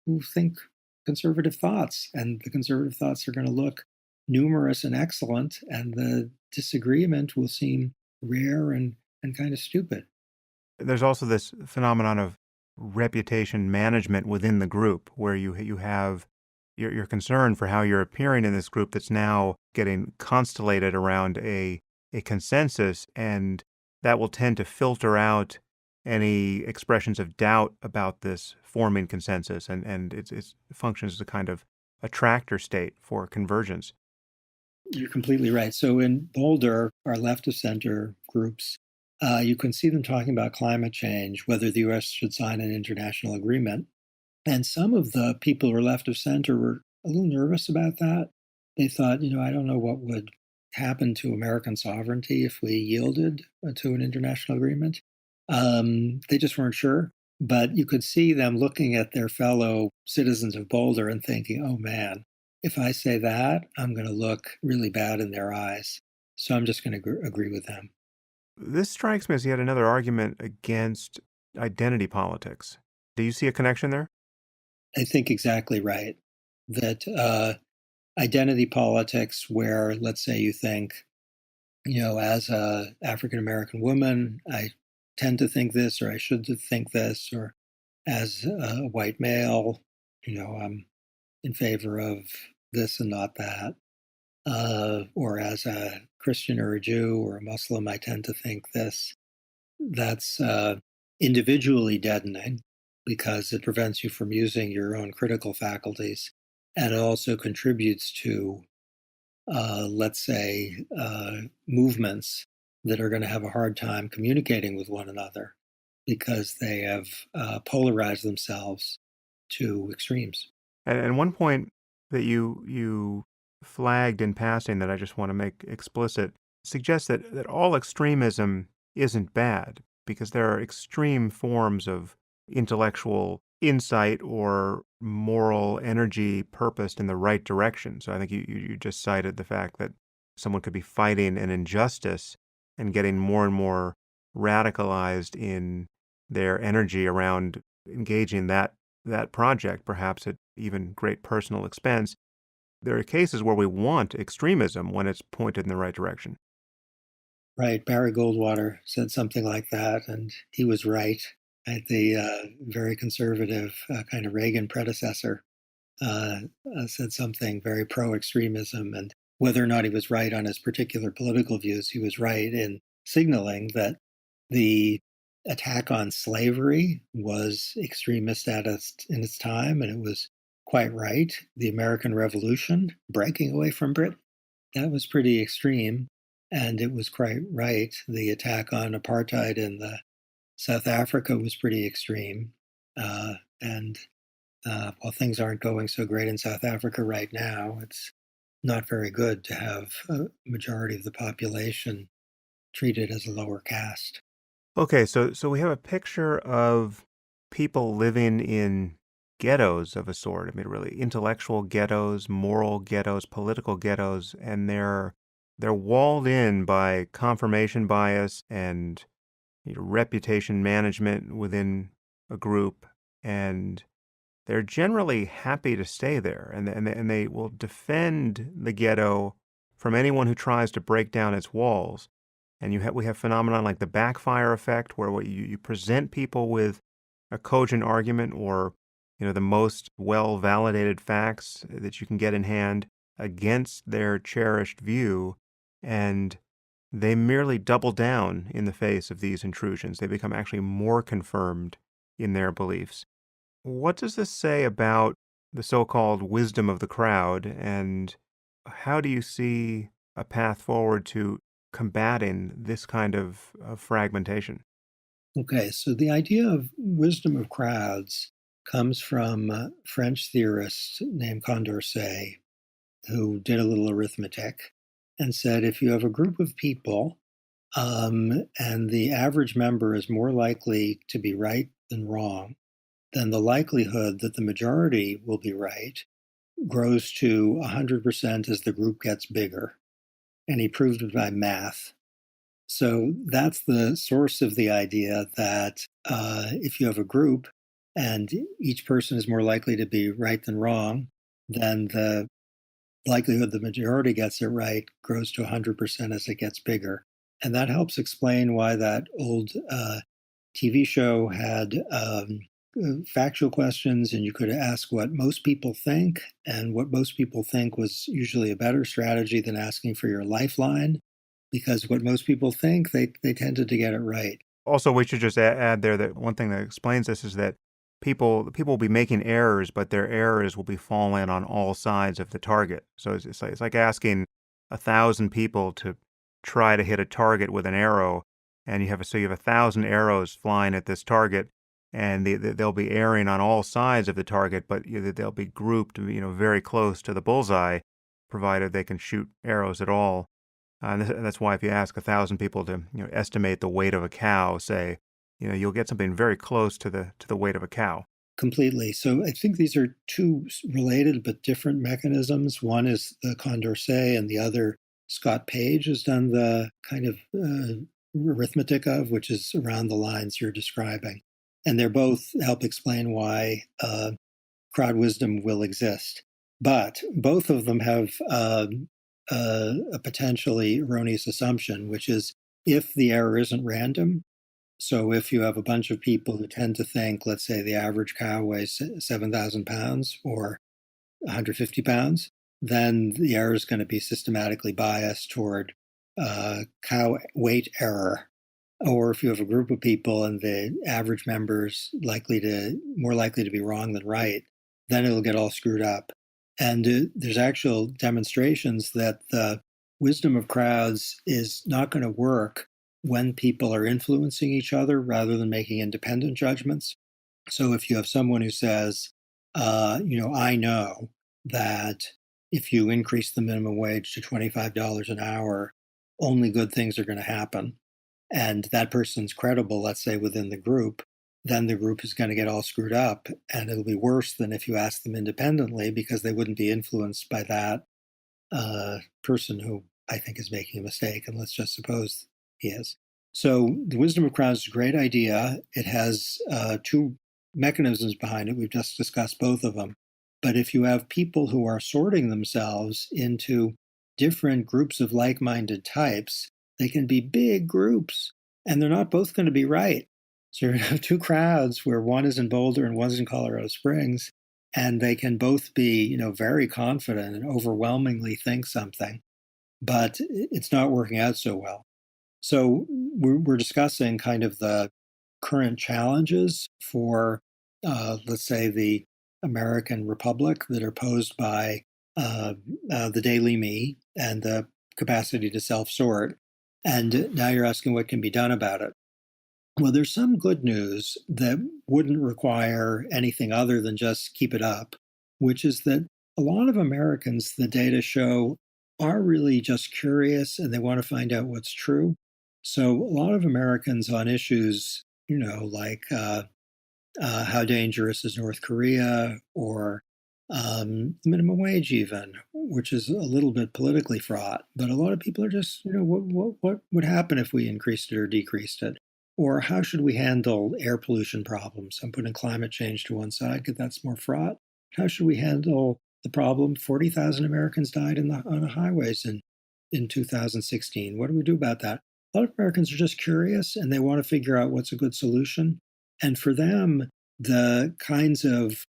who think conservative thoughts. And the conservative thoughts are going to look numerous and excellent. And the disagreement will seem rare and kind of stupid. There's also this phenomenon of reputation management within the group where you have your concern for how you're appearing in this group that's now getting constellated around a consensus, and that will tend to filter out any expressions of doubt about this forming consensus, and it functions as a kind of attractor state for convergence. You're completely right. So in Boulder, our left of center groups, you can see them talking about climate change, whether the US should sign an international agreement. And some of the people who are left of center were a little nervous about that. They thought, I don't know what would happen to American sovereignty if we yielded to an international agreement. They just weren't sure. But you could see them looking at their fellow citizens of Boulder and thinking, oh man, if I say that, I'm going to look really bad in their eyes. So I'm just going to agree with them. This strikes me as yet another argument against identity politics. Do you see a connection there? I think exactly right. That identity politics, where let's say you think, as a African American woman, I tend to think this, or I should think this, or as a white male, I'm in favor of this and not that. Or as a Christian or a Jew or a Muslim, I tend to think this. That's individually deadening because it prevents you from using your own critical faculties. And it also contributes to, let's say, movements that are going to have a hard time communicating with one another because they have polarized themselves to extremes. And one point that you flagged in passing that I just want to make explicit suggests that all extremism isn't bad because there are extreme forms of intellectual insight or moral energy purposed in the right direction. So I think you just cited the fact that someone could be fighting an injustice and getting more and more radicalized in their energy around engaging that project, perhaps at even great personal expense. There are cases where we want extremism when it's pointed in the right direction. Right. Barry Goldwater said something like that, and he was right. The very conservative kind of Reagan predecessor said something very pro extremism. And whether or not he was right on his particular political views, he was right in signaling that the attack on slavery was extremist in its time, and it was quite right. The American Revolution, breaking away from Britain, that was pretty extreme, and it was quite right. The attack on apartheid in South Africa was pretty extreme. And while things aren't going so great in South Africa right now, it's not very good to have a majority of the population treated as a lower caste. Okay, so we have a picture of people living in ghettos of a sort. I mean, really intellectual ghettos, moral ghettos, political ghettos, and they're walled in by confirmation bias and reputation management within a group, and they're generally happy to stay there, and they will defend the ghetto from anyone who tries to break down its walls. And we have phenomenon like the backfire effect, where you present people with a cogent argument or the most well validated facts that you can get in hand against their cherished view, and they merely double down in the face of these intrusions. They become actually more confirmed in their beliefs. What does this say about the so-called wisdom of the crowd, and how do you see a path forward to combating this kind of fragmentation? Okay, so the idea of wisdom of crowds comes from a French theorist named Condorcet, who did a little arithmetic and said if you have a group of people and the average member is more likely to be right than wrong, then the likelihood that the majority will be right grows to 100% as the group gets bigger. And he proved it by math. So that's the source of the idea that if you have a group and each person is more likely to be right than wrong, then the likelihood the majority gets it right grows to 100% as it gets bigger. And that helps explain why that old TV show had factual questions, and you could ask what most people think. And what most people think was usually a better strategy than asking for your lifeline, because what most people think, they tended to get it right. Also, we should just add there that one thing that explains this is that people will be making errors, but their errors will be falling on all sides of the target. So it's like asking 1,000 people to try to hit a target with an arrow, and you have 1,000 arrows flying at this target, and they'll be erring on all sides of the target, but they'll be grouped, very close to the bullseye, provided they can shoot arrows at all. And that's why if you ask 1,000 people to estimate the weight of a cow, say, you'll get something very close to the weight of a cow. Completely. So I think these are two related but different mechanisms. One is the Condorcet, and the other, Scott Page, has done the kind of arithmetic of, which is around the lines you're describing. And they're both help explain why crowd wisdom will exist. But both of them have a potentially erroneous assumption, which is if the error isn't random. So if you have a bunch of people who tend to think, let's say the average cow weighs 7,000 pounds or 150 pounds, then the error is going to be systematically biased toward cow weight error. Or if you have a group of people and the average member's more likely to be wrong than right, then it'll get all screwed up. And there's actual demonstrations that the wisdom of crowds is not going to work when people are influencing each other rather than making independent judgments. So if you have someone who says, I know that if you increase the minimum wage to $25 an hour, only good things are going to happen, and that person's credible, let's say, within the group, then the group is going to get all screwed up. And it'll be worse than if you ask them independently, because they wouldn't be influenced by that person who I think is making a mistake. And let's just suppose he is. So the wisdom of crowds is a great idea. It has two mechanisms behind it. We've just discussed both of them. But if you have people who are sorting themselves into different groups of like-minded types, they can be big groups, and they're not both going to be right. So you're going to have two crowds where one is in Boulder and one's in Colorado Springs, and they can both be, very confident and overwhelmingly think something, but it's not working out so well. So we're discussing kind of the current challenges for, let's say, the American Republic that are posed by the daily me and the capacity to self-sort. And now you're asking what can be done about it. Well, there's some good news that wouldn't require anything other than just keep it up, which is that a lot of Americans, the data show, are really just curious and they want to find out what's true. So a lot of Americans on issues, like how dangerous is North Korea, or minimum wage even, which is a little bit politically fraught. But a lot of people are just, what would happen if we increased it or decreased it? Or how should we handle air pollution problems? I'm putting climate change to one side because that's more fraught. How should we handle the problem? 40,000 Americans died on the highways in 2016. What do we do about that? A lot of Americans are just curious and they want to figure out what's a good solution. And for them, the kinds of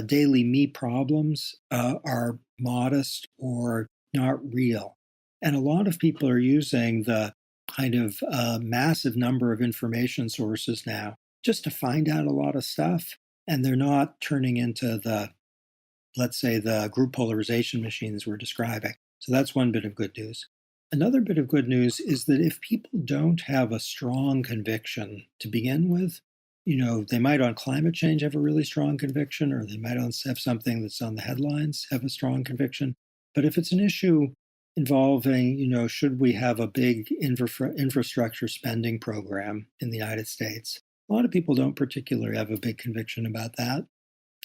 daily me problems are modest or not real. And a lot of people are using the kind of massive number of information sources now just to find out a lot of stuff. And they're not turning into let's say, the group polarization machines we're describing. So that's one bit of good news. Another bit of good news is that if people don't have a strong conviction to begin with, they might on climate change have a really strong conviction, or they might have something that's on the headlines have a strong conviction. But if it's an issue involving, should we have a big infrastructure spending program in the United States? A lot of people don't particularly have a big conviction about that.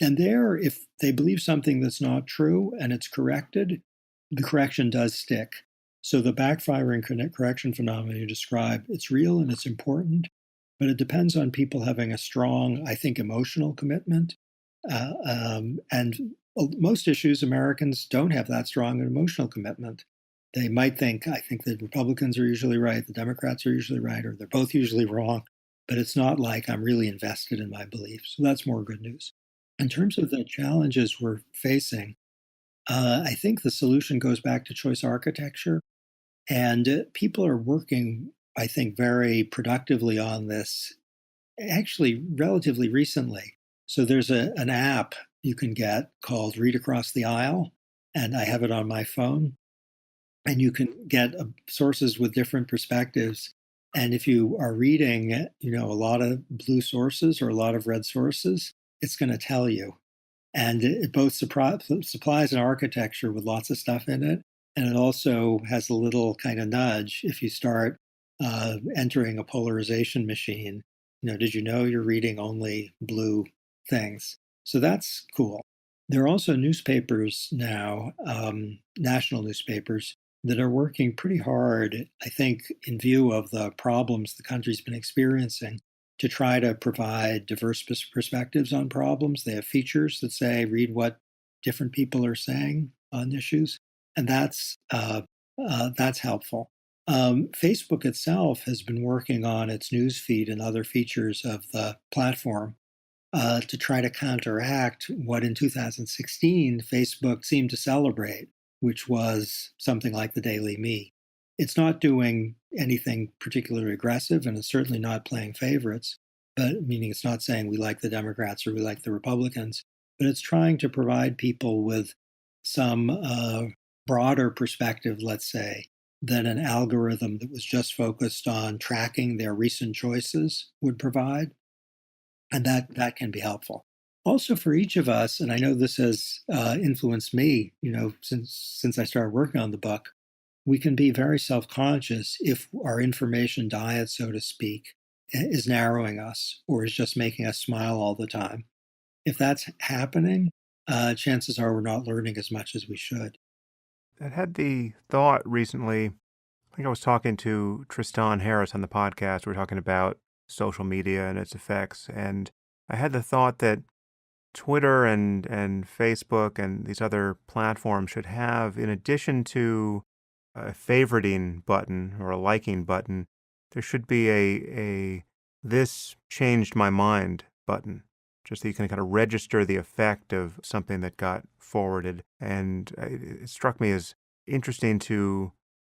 And there, if they believe something that's not true and it's corrected, the correction does stick. So the backfiring correction phenomenon you describe, it's real and it's important, but it depends on people having a strong, I think, emotional commitment. And most issues, Americans don't have that strong an emotional commitment. They might think, I think the Republicans are usually right, the Democrats are usually right, or they're both usually wrong. But it's not like I'm really invested in my beliefs. So that's more good news. In terms of the challenges we're facing, I think the solution goes back to choice architecture. And people are working, I think, very productively on this, actually, relatively recently. So there's an app you can get called Read Across the Aisle, and I have it on my phone. And you can get sources with different perspectives. And if you are reading, a lot of blue sources or a lot of red sources, it's going to tell you. And it both supplies an architecture with lots of stuff in it, and it also has a little kind of nudge if you start entering a polarization machine. Did you know you're reading only blue things? So that's cool. There are also newspapers now, national newspapers, that are working pretty hard, I think, in view of the problems the country's been experiencing, to try to provide diverse perspectives on problems. They have features that say, read what different people are saying on issues, and that's helpful. Facebook itself has been working on its news feed and other features of the platform to try to counteract what in 2016 Facebook seemed to celebrate, which was something like the Daily Me. It's not doing anything particularly aggressive, and it's certainly not playing favorites, but meaning it's not saying we like the Democrats or we like the Republicans, but it's trying to provide people with some broader perspective, let's say, than an algorithm that was just focused on tracking their recent choices would provide. And that can be helpful. Also, for each of us, and I know this has influenced me, since I started working on the book, we can be very self-conscious if our information diet, so to speak, is narrowing us or is just making us smile all the time. If that's happening, chances are we're not learning as much as we should. I had the thought recently, I think I was talking to Tristan Harris on the podcast. We were talking about social media and its effects. And I had the thought that Twitter and Facebook and these other platforms should have, in addition to a favoriting button or a liking button, there should be a this changed my mind button, just so you can kind of register the effect of something that got forwarded. And it struck me as interesting to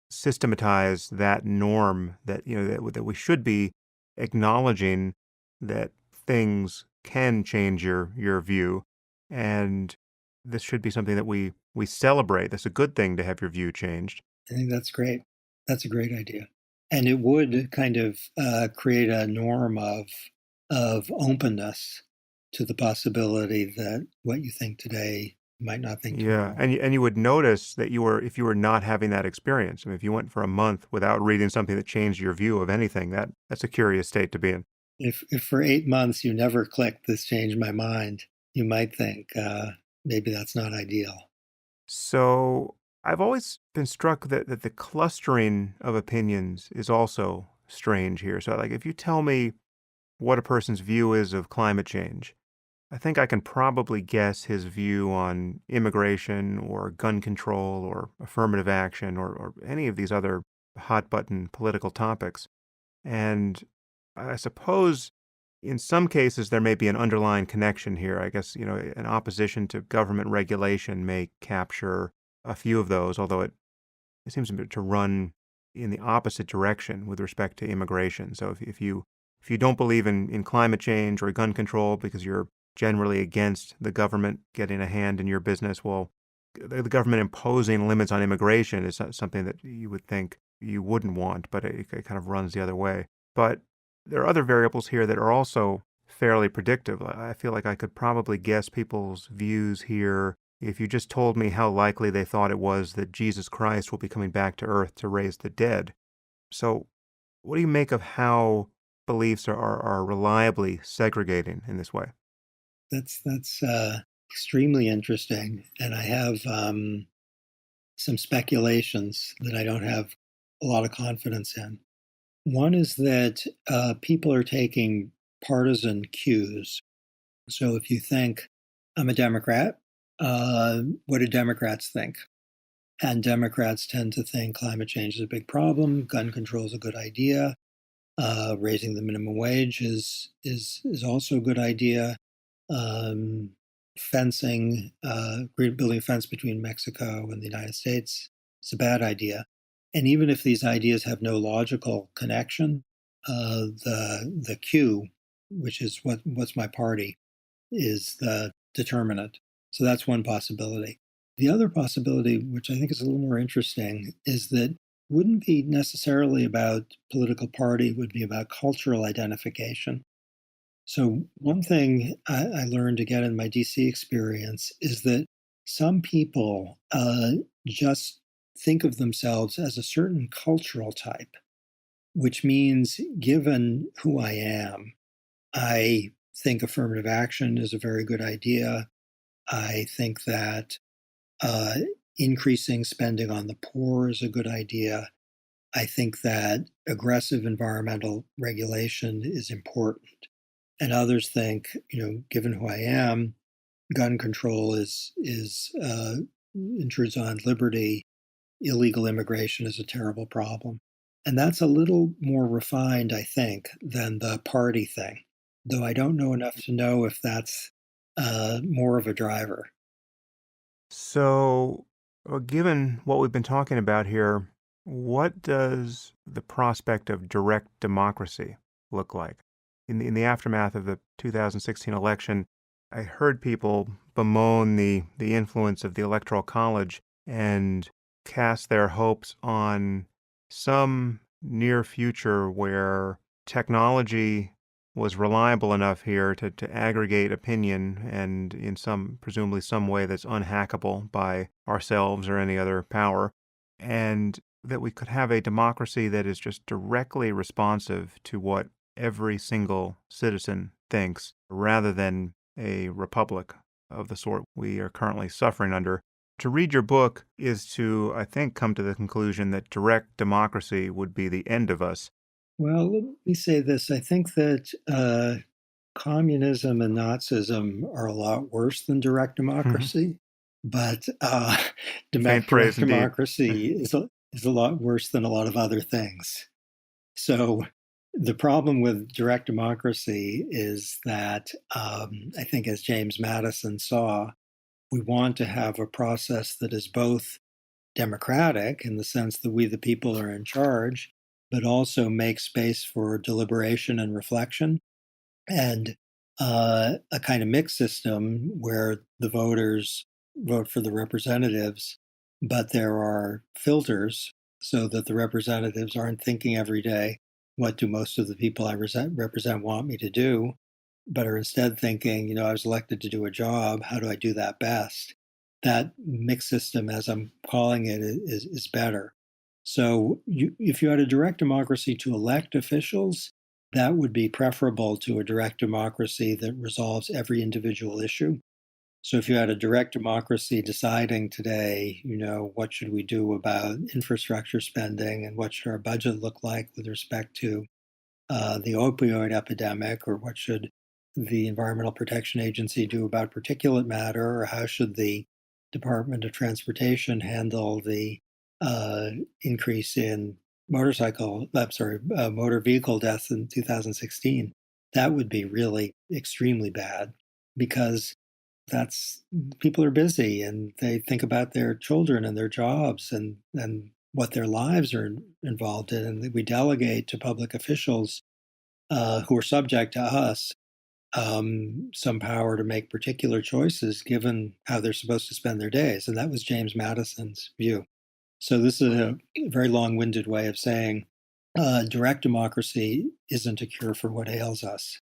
systematize that norm that, that we should be acknowledging that things can change your view, and this should be something that we celebrate. That's a good thing to have your view changed. I think that's great. That's a great idea. And it would kind of create a norm of openness to the possibility that what you think today you might not think Yeah, tomorrow. and you would notice that if you were not having that experience. I mean, if you went for a month without reading something that changed your view of anything, that's a curious state to be in. If for 8 months you never clicked, this changed my mind, you might think maybe that's not ideal. So I've always been struck that the clustering of opinions is also strange here. So, like, if you tell me what a person's view is of climate change, I think I can probably guess his view on immigration or gun control or affirmative action or any of these other hot button political topics. And I suppose in some cases there may be an underlying connection here. I guess, an opposition to government regulation may capture a few of those, although it seems to run in the opposite direction with respect to immigration. So if you don't believe in climate change or gun control because you're generally against the government getting a hand in your business, well, the government imposing limits on immigration is something that you would think you wouldn't want, but it kind of runs the other way. But there are other variables here that are also fairly predictive. I feel like I could probably guess people's views here if you just told me how likely they thought it was that Jesus Christ will be coming back to earth to raise the dead. So, what do you make of how beliefs are reliably segregating in this way? That's extremely interesting, and I have some speculations that I don't have a lot of confidence in. One is that people are taking partisan cues. So if you think, I'm a Democrat, what do Democrats think? And Democrats tend to think climate change is a big problem, gun control is a good idea, raising the minimum wage is also a good idea. Um, Fencing, building a fence between Mexico and the United States is a bad idea. And even if these ideas have no logical connection, the Q, which is what's my party, is the determinant. So that's one possibility. The other possibility, which I think is a little more interesting, is that wouldn't be necessarily about political party, it would be about cultural identification. So, one thing I learned again in my DC experience is that some people just think of themselves as a certain cultural type, which means given who I am, I think affirmative action is a very good idea. I think that uh, increasing spending on the poor is a good idea. I think that aggressive environmental regulation is important. And others think, given who I am, gun control is intrudes on liberty. Illegal immigration is a terrible problem, and that's a little more refined, I think, than the party thing. Though I don't know enough to know if that's more of a driver. So, given what we've been talking about here, what does the prospect of direct democracy look like? In the aftermath of the 2016 election, I heard people bemoan the influence of the Electoral College and cast their hopes on some near future where technology was reliable enough here to aggregate opinion and in some, presumably some way that's unhackable by ourselves or any other power, and that we could have a democracy that is just directly responsive to what every single citizen thinks rather than a republic of the sort we are currently suffering under. To read your book is to, I think, come to the conclusion that direct democracy would be the end of us. Well, let me say this. I think that communism and Nazism are a lot worse than direct democracy, but Faint direct praise indeed. democracy is a lot worse than a lot of other things. So the problem with direct democracy is that I think, as James Madison saw, we want to have a process that is both democratic in the sense that we, the people, are in charge, but also make space for deliberation and reflection, and a kind of mixed system where the voters vote for the representatives, but there are filters so that the representatives aren't thinking every day, what do most of the people I represent want me to do, but are instead thinking, I was elected to do a job. How do I do that best? That mixed system, as I'm calling it, is better. So if you had a direct democracy to elect officials, that would be preferable to a direct democracy that resolves every individual issue. So if you had a direct democracy deciding today, what should we do about infrastructure spending and what should our budget look like with respect to the opioid epidemic, or what should the Environmental Protection Agency do about particulate matter, or how should the Department of Transportation handle the uh, increase in motor vehicle deaths in 2016. That would be really extremely bad, because that's people are busy and they think about their children and their jobs and what their lives are involved in, and we delegate to public officials who are subject to us some power to make particular choices given how they're supposed to spend their days. And that was James Madison's view. So this is a very long-winded way of saying direct democracy isn't a cure for what ails us.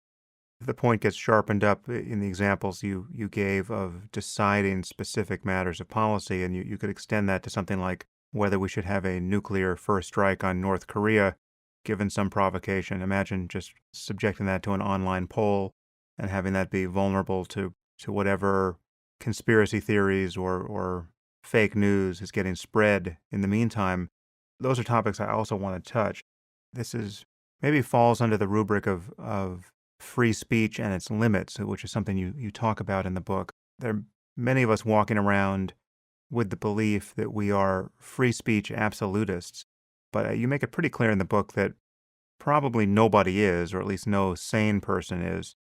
the point gets sharpened up in the examples you gave of deciding specific matters of policy, and you could extend that to something like whether we should have a nuclear first strike on North Korea, given some provocation. Imagine just subjecting that to an online poll and having that be vulnerable to whatever conspiracy theories or fake news is getting spread in the meantime. Those are topics I also want to touch. This is maybe falls under the rubric of free speech and its limits, which is something you talk about in the book. There are many of us walking around with the belief that we are free speech absolutists, but you make it pretty clear in the book that probably nobody is, or at least no sane person is.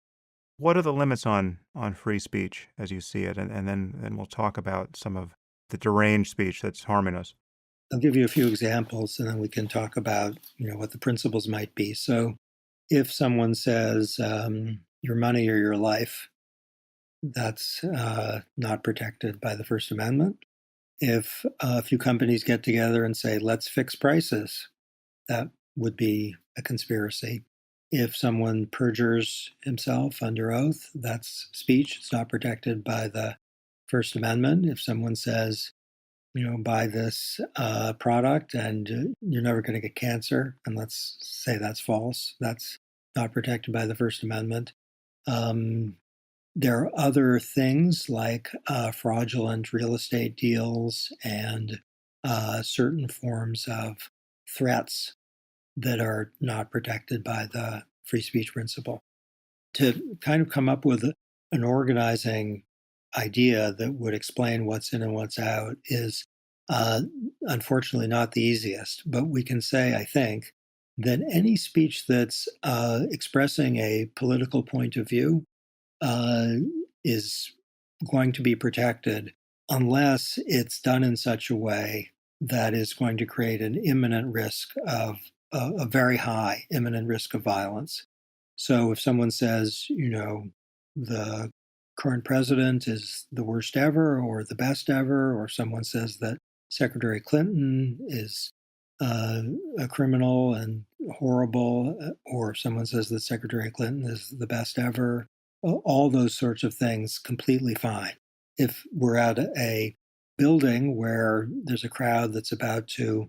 What are the limits on free speech as you see it? And then we'll talk about some of the deranged speech that's harming us. I'll give you a few examples, and then we can talk about what the principles might be. So, if someone says your money or your life, that's not protected by the First Amendment. If a few companies get together and say, let's fix prices, that would be a conspiracy. If someone perjures himself under oath, that's speech. It's not protected by the First Amendment. If someone says, buy this product and you're never going to get cancer, and let's say that's false, that's not protected by the First Amendment. There are other things like fraudulent real estate deals and certain forms of threats that are not protected by the free speech principle. To kind of come up with an organizing idea that would explain what's in and what's out is unfortunately not the easiest. But we can say, I think, that any speech that's expressing a political point of view is going to be protected unless it's done in such a way that is going to create an imminent risk of a very high imminent risk of violence. So if someone says, the current president is the worst ever or the best ever, or someone says that Secretary Clinton is a criminal and horrible, or someone says that Secretary Clinton is the best ever, all those sorts of things, completely fine. If we're at a building where there's a crowd that's about to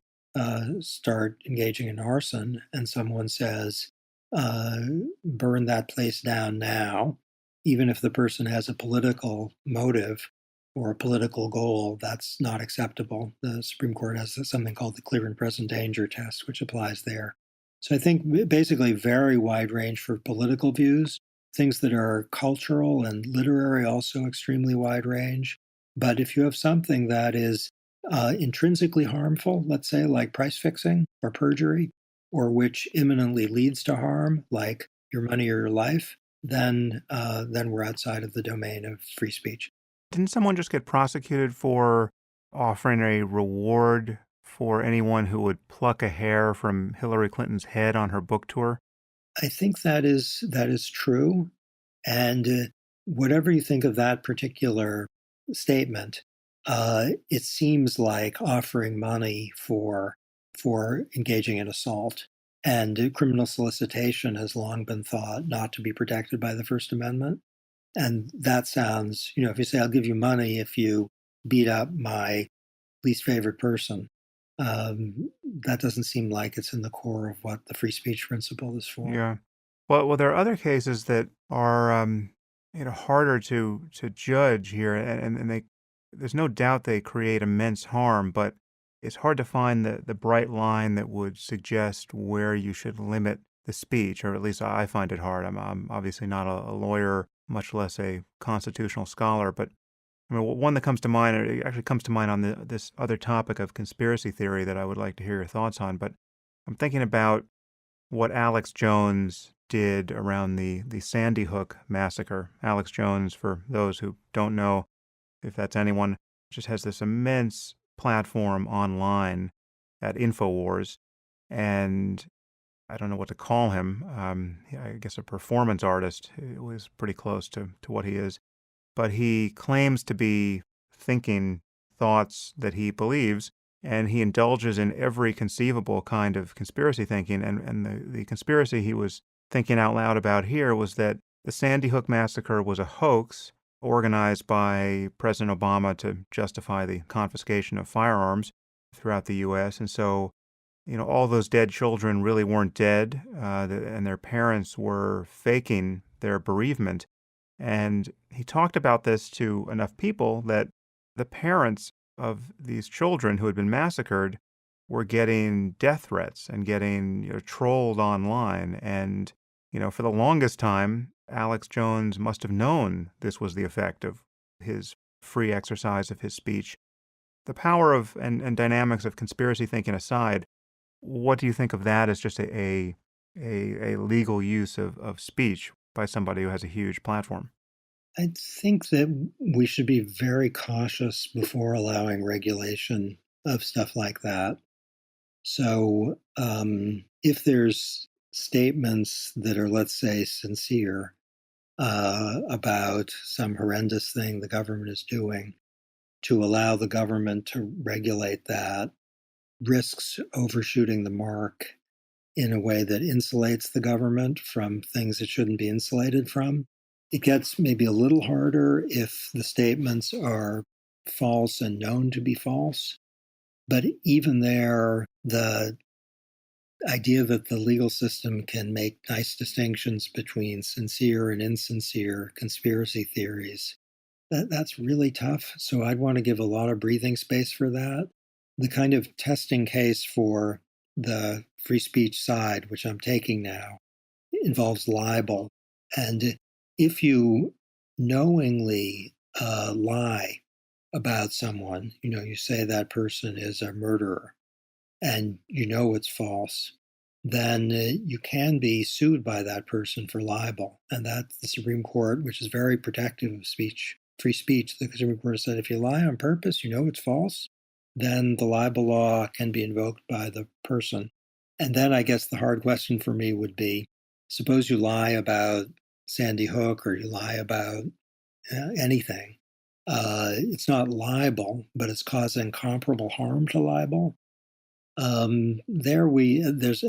start engaging in arson and someone says, burn that place down now, even if the person has a political motive or a political goal, that's not acceptable. The Supreme Court has something called the clear and present danger test, which applies there. So I think basically very wide range for political views. Things that are cultural and literary also extremely wide range. But if you have something that is intrinsically harmful, let's say like price fixing or perjury, or which imminently leads to harm, like your money or your life, then we're outside of the domain of free speech. Didn't someone just get prosecuted for offering a reward for anyone who would pluck a hair from Hillary Clinton's head on her book tour? I think that is true. And whatever you think of that particular statement, it seems like offering money for engaging in assault. And criminal solicitation has long been thought not to be protected by the First Amendment. And that sounds, if you say, I'll give you money if you beat up my least favorite person, that doesn't seem like it's in the core of what the free speech principle is for. Yeah. Well, there are other cases that are, harder to judge here, and there's no doubt they create immense harm, but it's hard to find the bright line that would suggest where you should limit the speech, or at least I find it hard. I'm obviously not a lawyer, much less a constitutional scholar, but I mean, one that comes to mind, or it actually comes to mind on this other topic of conspiracy theory that I would like to hear your thoughts on, but I'm thinking about what Alex Jones did around the Sandy Hook massacre. Alex Jones, for those who don't know, if that's anyone, just has this immense platform online at InfoWars, and I don't know what to call him. I guess a performance artist. It was pretty close to what he is. But he claims to be thinking thoughts that he believes, and he indulges in every conceivable kind of conspiracy thinking. And the conspiracy he was thinking out loud about here was that the Sandy Hook massacre was a hoax organized by President Obama to justify the confiscation of firearms throughout the U.S. And so, all those dead children really weren't dead, and their parents were faking their bereavement. And he talked about this to enough people that the parents of these children who had been massacred were getting death threats and getting trolled online. And, for the longest time, Alex Jones must have known this was the effect of his free exercise of his speech. The power of and dynamics of conspiracy thinking aside, what do you think of that as just a legal use of speech by somebody who has a huge platform? I think that we should be very cautious before allowing regulation of stuff like that. So, if there's statements that are, let's say, sincere about some horrendous thing the government is doing, to allow the government to regulate that risks overshooting the mark in a way that insulates the government from things it shouldn't be insulated from. It gets maybe a little harder if the statements are false and known to be false. But even there, the idea that the legal system can make nice distinctions between sincere and insincere conspiracy theories, that's really tough. So I'd want to give a lot of breathing space for that. The kind of testing case for the free speech side, which I'm taking now, involves libel. And if you knowingly lie about someone, you say that person is a murderer, and it's false, then you can be sued by that person for libel. And that's the Supreme Court, which is very protective of free speech. The Supreme Court has said if you lie on purpose, it's false, then the libel law can be invoked by the person. And then I guess the hard question for me would be, suppose you lie about Sandy Hook or you lie about anything. It's not libel, but it's causing comparable harm to libel. There's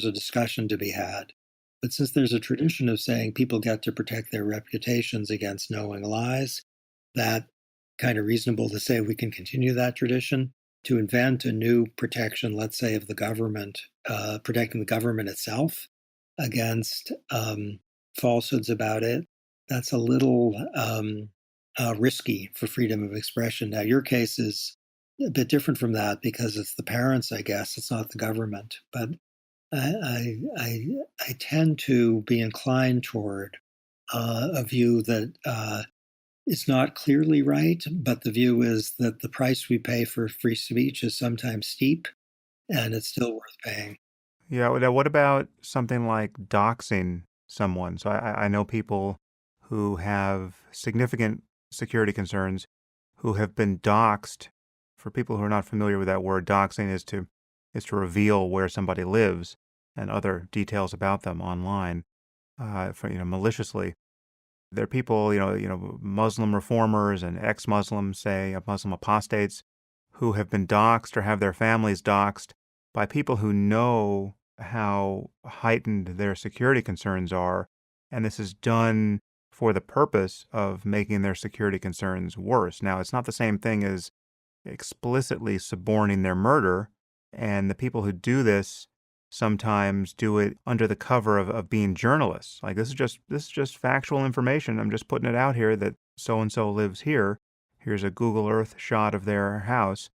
a discussion to be had. But since there's a tradition of saying people get to protect their reputations against knowing lies, that kind of reasonable to say we can continue that tradition. To invent a new protection, let's say, of the government, protecting the government itself against falsehoods about it, that's a little risky for freedom of expression. Now, your case is a bit different from that because it's the parents, I guess. It's not the government. But I tend to be inclined toward a view that it's not clearly right, but the view is that the price we pay for free speech is sometimes steep, and it's still worth paying. Yeah, what about something like doxing someone? So I know people who have significant security concerns who have been doxed. For people who are not familiar with that word, doxing is to reveal where somebody lives and other details about them online, maliciously. There are people, Muslim reformers and ex-Muslims, say, Muslim apostates, who have been doxed or have their families doxed by people who know how heightened their security concerns are, and this is done for the purpose of making their security concerns worse. Now, it's not the same thing as explicitly suborning their murder, and the people who do this sometimes do it under the cover of being journalists. Like this is just factual information. I'm just putting it out here that so and so lives here. Here's a Google Earth shot of their house.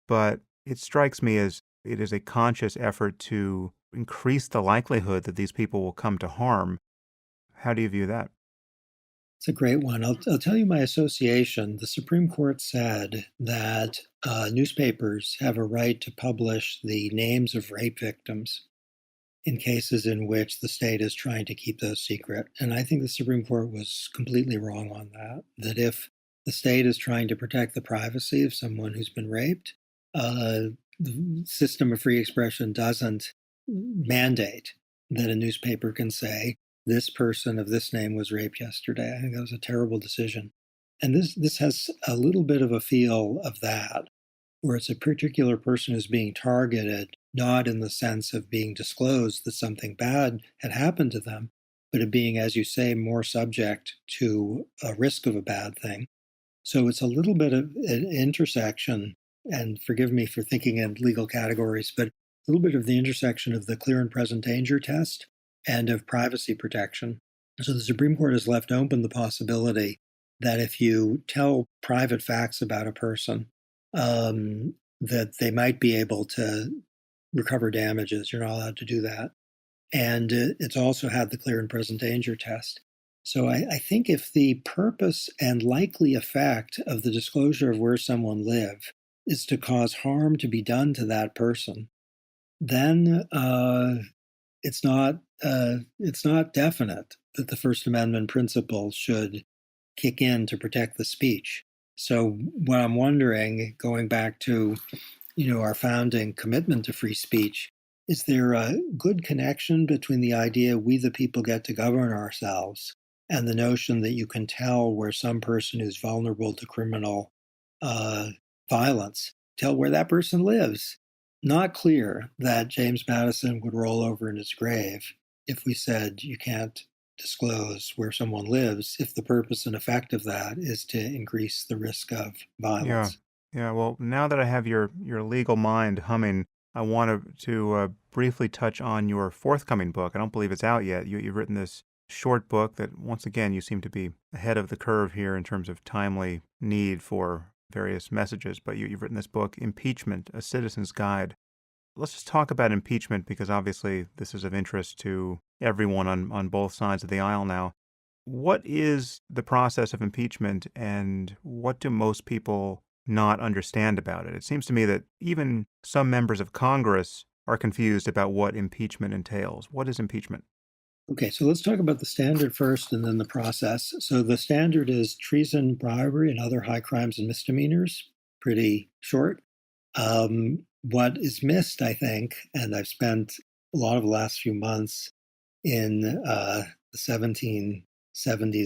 But it strikes me as it is a conscious effort to increase the likelihood that these people will come to harm. How do you view that? It's a great one. I'll tell you my association. The Supreme Court said that newspapers have a right to publish the names of rape victims in cases in which the state is trying to keep those secret. And I think the Supreme Court was completely wrong on that, that if the state is trying to protect the privacy of someone who's been raped, the system of free expression doesn't mandate that a newspaper can say, this person of this name was raped yesterday. I think that was a terrible decision. And this has a little bit of a feel of that, where it's a particular person who's being targeted, not in the sense of being disclosed that something bad had happened to them, but of being, as you say, more subject to a risk of a bad thing. So it's a little bit of an intersection, and forgive me for thinking in legal categories, but a little bit of the intersection of the clear and present danger test and of privacy protection. So the Supreme Court has left open the possibility that if you tell private facts about a person, that they might be able to recover damages. You're not allowed to do that. And it's also had the clear and present danger test. So I think if the purpose and likely effect of the disclosure of where someone lives is to cause harm to be done to that person, then it's not definite that the First Amendment principle should kick in to protect the speech. So what I'm wondering, going back to our founding commitment to free speech, is there a good connection between the idea we the people get to govern ourselves and the notion that you can tell where some person who's vulnerable to criminal uh, violence, tell where that person lives? Not clear that James Madison would roll over in his grave if we said you can't disclose where someone lives if the purpose and effect of that is to increase the risk of Yeah. violence. Yeah. Well, now that I have your legal mind humming, I want to briefly touch on your forthcoming book. I don't believe it's out yet. You've written this short book that, once again, you seem to be ahead of the curve here in terms of timely need for various messages. But you've written this book, Impeachment: A Citizen's Guide. Let's just talk about impeachment because obviously this is of interest to everyone on both sides of the aisle now. What is the process of impeachment and what do most people not understand about it? It seems to me that even some members of Congress are confused about what impeachment entails. What is impeachment? Okay, so let's talk about the standard first and then the process. So the standard is treason, bribery, and other high crimes and misdemeanors. Pretty short. What is missed, I think, and I've spent a lot of the last few months in the 1770s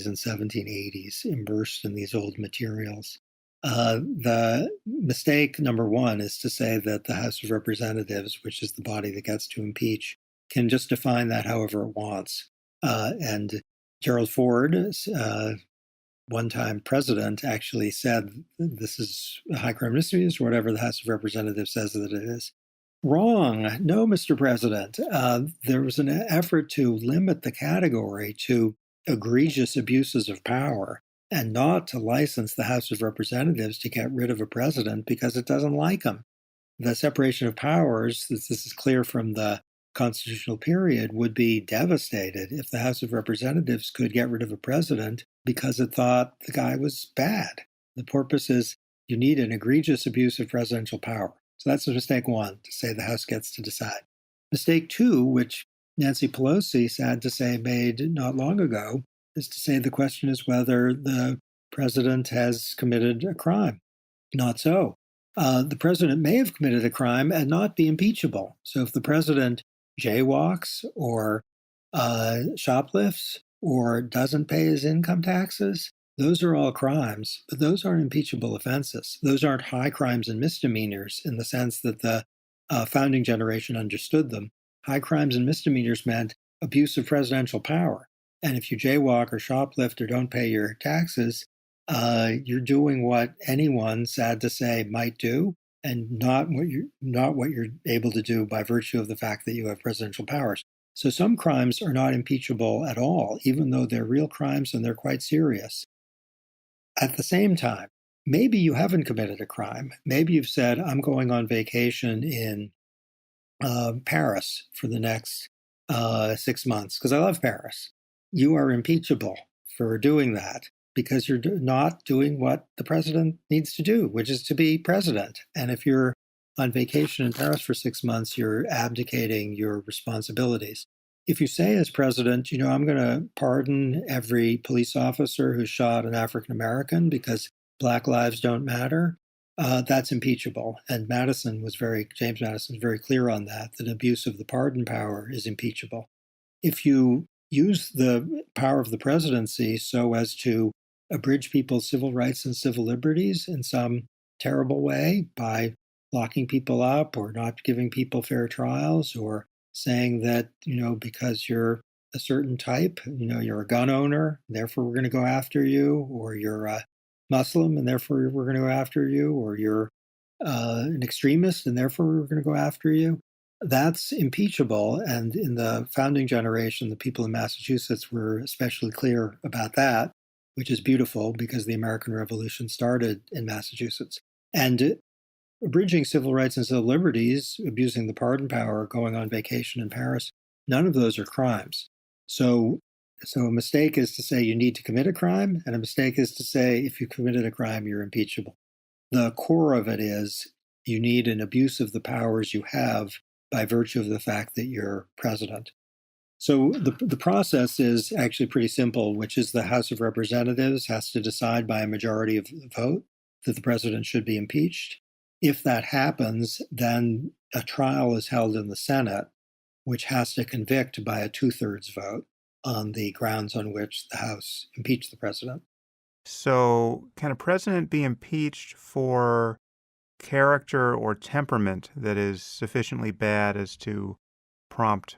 and 1780s, immersed in these old materials. The mistake number one is to say that the House of Representatives, which is the body that gets to impeach, can just define that however it wants. And Gerald Ford, one-time president, actually said this is a high crime misdemeanors, or whatever the House of Representatives says that it is. Wrong. No, Mr. President. There was an effort to limit the category to egregious abuses of power and not to license the House of Representatives to get rid of a president because it doesn't like him. The separation of powers, this is clear from the constitutional period, would be devastated if the House of Representatives could get rid of a president because it thought the guy was bad. The purpose is you need an egregious abuse of presidential power. So that's mistake one, to say the House gets to decide. Mistake two, which Nancy Pelosi, sad to say, made not long ago, is to say the question is whether the president has committed a crime. Not so. The president may have committed a crime and not be impeachable. So if the president jaywalks or shoplifts or doesn't pay his income taxes, those are all crimes, but those aren't impeachable offenses. Those aren't high crimes and misdemeanors in the sense that the founding generation understood them. High crimes and misdemeanors meant abuse of presidential power. And if you jaywalk or shoplift or don't pay your taxes, you're doing what anyone, sad to say, might do, and not what you're able to do by virtue of the fact that you have presidential powers. So some crimes are not impeachable at all, even though they're real crimes and they're quite serious. At the same time, maybe you haven't committed a crime. Maybe you've said, I'm going on vacation in Paris for the next 6 months because I love Paris. You are impeachable for doing that because you're not doing what the president needs to do, which is to be president. And if you're on vacation in Paris for 6 months, you're abdicating your responsibilities. If you say as president, I'm going to pardon every police officer who shot an African American because Black lives don't matter, that's impeachable. And James Madison was very clear on that abuse of the pardon power is impeachable. If you use the power of the presidency so as to abridge people's civil rights and civil liberties in some terrible way by locking people up or not giving people fair trials or saying that, because you're a certain type. You're a gun owner, therefore we're going to go after you, or you're a Muslim, and therefore we're going to go after you, or you're an extremist, and therefore we're going to go after you. That's impeachable. And in the founding generation, the people in Massachusetts were especially clear about that, which is beautiful because the American Revolution started in Massachusetts. And abridging civil rights and civil liberties, abusing the pardon power, going on vacation in Paris, none of those are crimes. So a mistake is to say you need to commit a crime, and a mistake is to say if you committed a crime, you're impeachable. The core of it is you need an abuse of the powers you have by virtue of the fact that you're president. So the process is actually pretty simple, which is the House of Representatives has to decide by a majority of the vote that the president should be impeached. If that happens, then a trial is held in the Senate, which has to convict by a 2/3 vote on the grounds on which the House impeached the president. So, can a president be impeached for character or temperament that is sufficiently bad as to prompt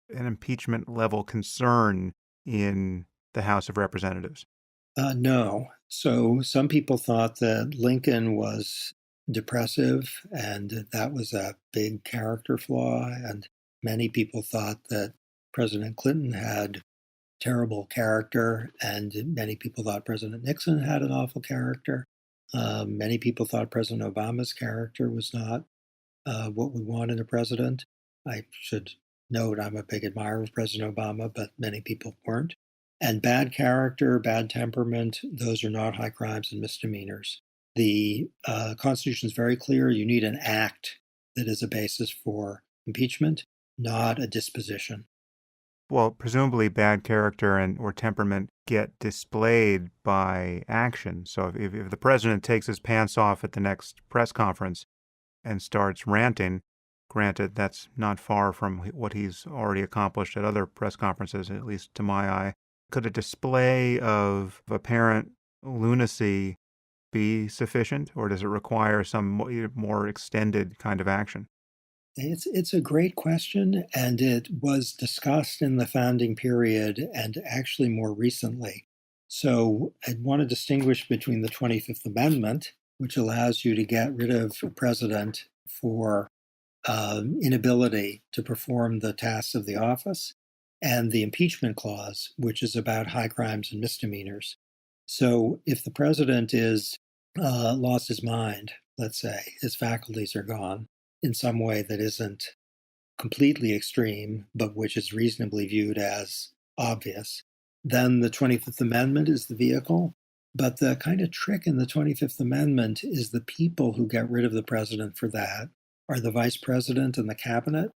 an impeachment level concern in the House of Representatives? No. So some people thought that Lincoln was depressive, and that was a big character flaw. And many people thought that President Clinton had terrible character, and many people thought President Nixon had an awful character. Many people thought President Obama's character was not what we want in a president. I should note I'm a big admirer of President Obama, but many people weren't. And bad character, bad temperament, those are not high crimes and misdemeanors. The Constitution is very clear. You need an act that is a basis for impeachment, not a disposition. Well, presumably bad character and or temperament get displayed by action. So if the president takes his pants off at the next press conference and starts ranting, granted, that's not far from what he's already accomplished at other press conferences, at least to my eye. Could a display of apparent lunacy be sufficient, or does it require some more extended kind of action? It's a great question, and it was discussed in the founding period and actually more recently. So I'd want to distinguish between the 25th Amendment, which allows you to get rid of a president for inability to perform the tasks of the office, and the impeachment clause, which is about high crimes and misdemeanors. So if the president is lost his mind, let's say, his faculties are gone in some way that isn't completely extreme, but which is reasonably viewed as obvious, then the 25th Amendment is the vehicle. But the kind of trick in the 25th Amendment is the people who get rid of the president for that are the vice president and the cabinet,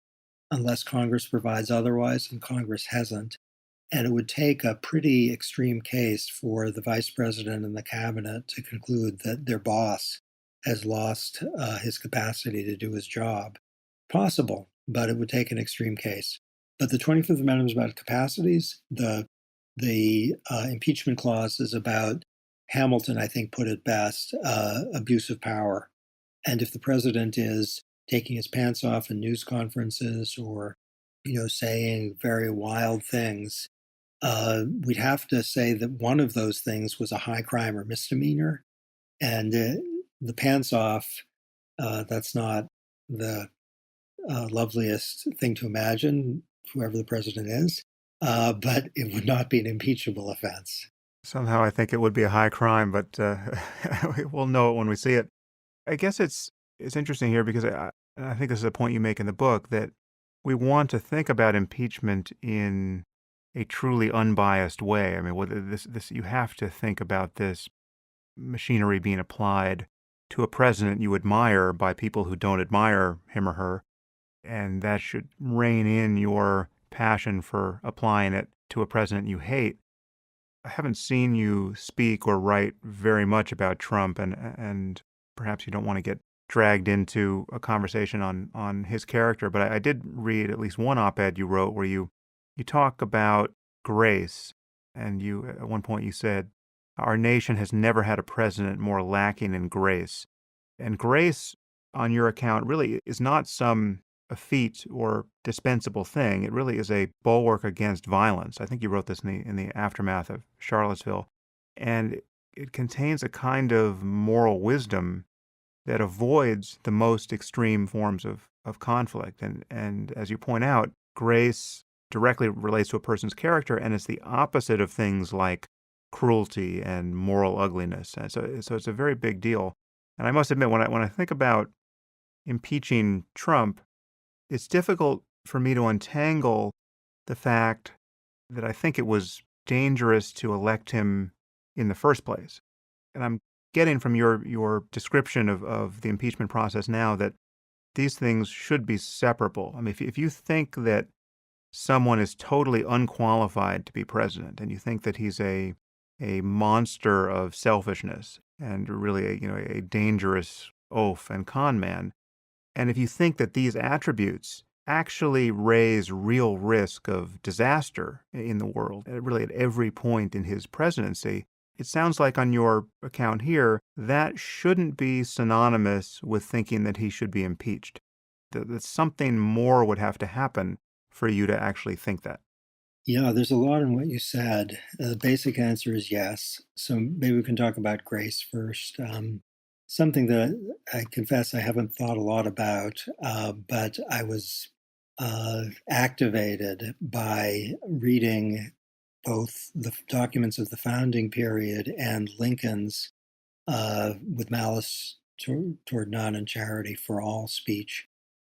unless Congress provides otherwise, and Congress hasn't. And it would take a pretty extreme case for the vice president and the cabinet to conclude that their boss has lost his capacity to do his job. Possible, but it would take an extreme case. But the 25th Amendment is about capacities. The impeachment clause is about, Hamilton, I think, put it best, abuse of power. And if the president is taking his pants off in news conferences or, saying very wild things, we'd have to say that one of those things was a high crime or misdemeanor. And the pants off, that's not the loveliest thing to imagine, whoever the president is, but it would not be an impeachable offense. Somehow I think it would be a high crime, but we'll know it when we see it. I guess it's interesting here because I think this is a point you make in the book that we want to think about impeachment in a truly unbiased way. I mean, this you have to think about this machinery being applied to a president you admire by people who don't admire him or her, and that should rein in your passion for applying it to a president you hate. I haven't seen you speak or write very much about Trump, and perhaps you don't want to get dragged into a conversation on his character, but I did read at least one op-ed you wrote where you talk about grace, and you at one point you said, "Our nation has never had a president more lacking in grace." And grace, on your account, really is not some a feat or dispensable thing. It really is a bulwark against violence. I think you wrote this in the aftermath of Charlottesville. And it contains a kind of moral wisdom that avoids the most extreme forms of conflict. And as you point out, grace directly relates to a person's character, and it's the opposite of things like cruelty and moral ugliness. And so it's a very big deal. And I must admit, when I think about impeaching Trump, it's difficult for me to untangle the fact that I think it was dangerous to elect him in the first place. And I'm getting from your description of the impeachment process now that these things should be separable. I mean, if you think that someone is totally unqualified to be president, and you think that he's a monster of selfishness and really a dangerous oaf and con man, and if you think that these attributes actually raise real risk of disaster in the world, really at every point in his presidency, it sounds like on your account here, that shouldn't be synonymous with thinking that he should be impeached. That something more would have to happen for you to actually think that. Yeah, there's a lot in what you said. The basic answer is yes. So maybe we can talk about grace first. Something that I confess I haven't thought a lot about, but I was activated by reading both the documents of the founding period and Lincoln's with malice toward none and charity for all speech,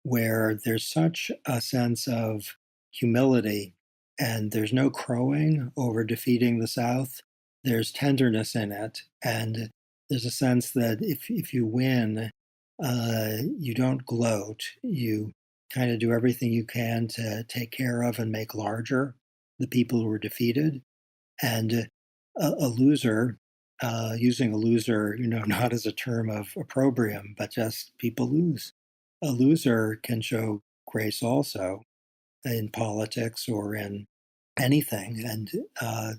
where there's such a sense of humility and there's no crowing over defeating the South. There's tenderness in it. And there's a sense that if you win, you don't gloat. You kind of do everything you can to take care of and make larger the people who were defeated. And a loser, using a loser, not as a term of opprobrium, but just people lose. A loser can show grace also in politics or in anything and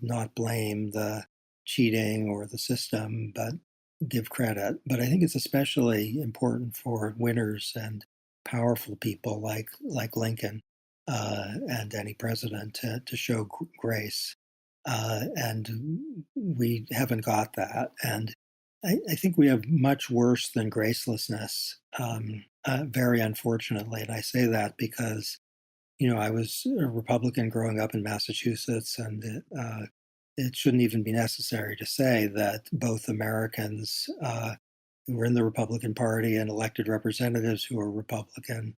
not blame the cheating or the system, but give credit. But I think it's especially important for winners and powerful people like Lincoln and any president to show grace. And we haven't got that. And I think we have much worse than gracelessness, very unfortunately. And I say that because, I was a Republican growing up in Massachusetts, and it shouldn't even be necessary to say that both Americans who were in the Republican Party and elected representatives who are Republican,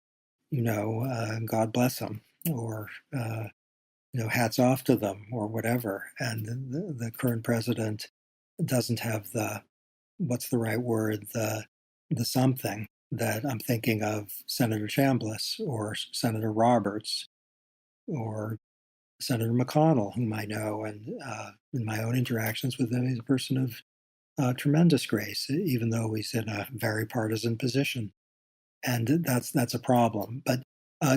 God bless them, or hats off to them or whatever. And the current president doesn't have what's the right word, the something that I'm thinking of Senator Chambliss or Senator Roberts or Senator McConnell, whom I know, and in my own interactions with him, he's a person of tremendous grace, even though he's in a very partisan position. And that's a problem. But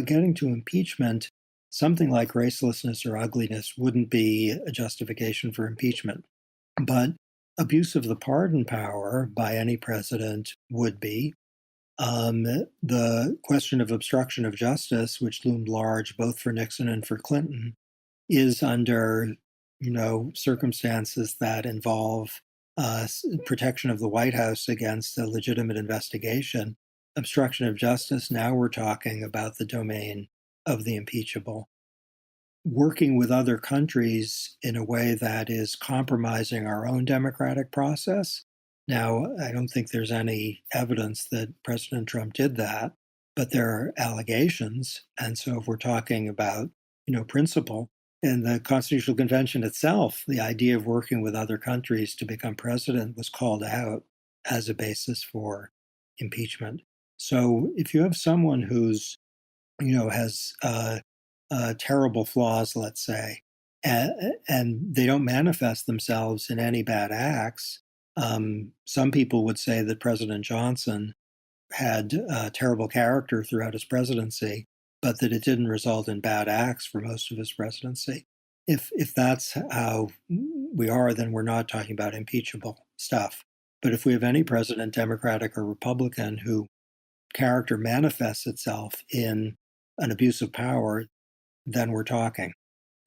getting to impeachment, something like gracelessness or ugliness wouldn't be a justification for impeachment. But abuse of the pardon power by any president would be. The question of obstruction of justice, which loomed large both for Nixon and for Clinton, is under circumstances that involve protection of the White House against a legitimate investigation. Obstruction of justice, now we're talking about the domain of the impeachable. Working with other countries in a way that is compromising our own democratic process. Now, I don't think there's any evidence that President Trump did that, but there are allegations. And so if we're talking about, principle, in the Constitutional Convention itself, the idea of working with other countries to become president was called out as a basis for impeachment. So if you have someone who's, has terrible flaws, let's say, and they don't manifest themselves in any bad acts, some people would say that President Johnson had terrible character throughout his presidency, but that it didn't result in bad acts for most of his presidency. If that's how we are, then we're not talking about impeachable stuff. But if we have any president, Democratic or Republican, who character manifests itself in an abuse of power, then we're talking.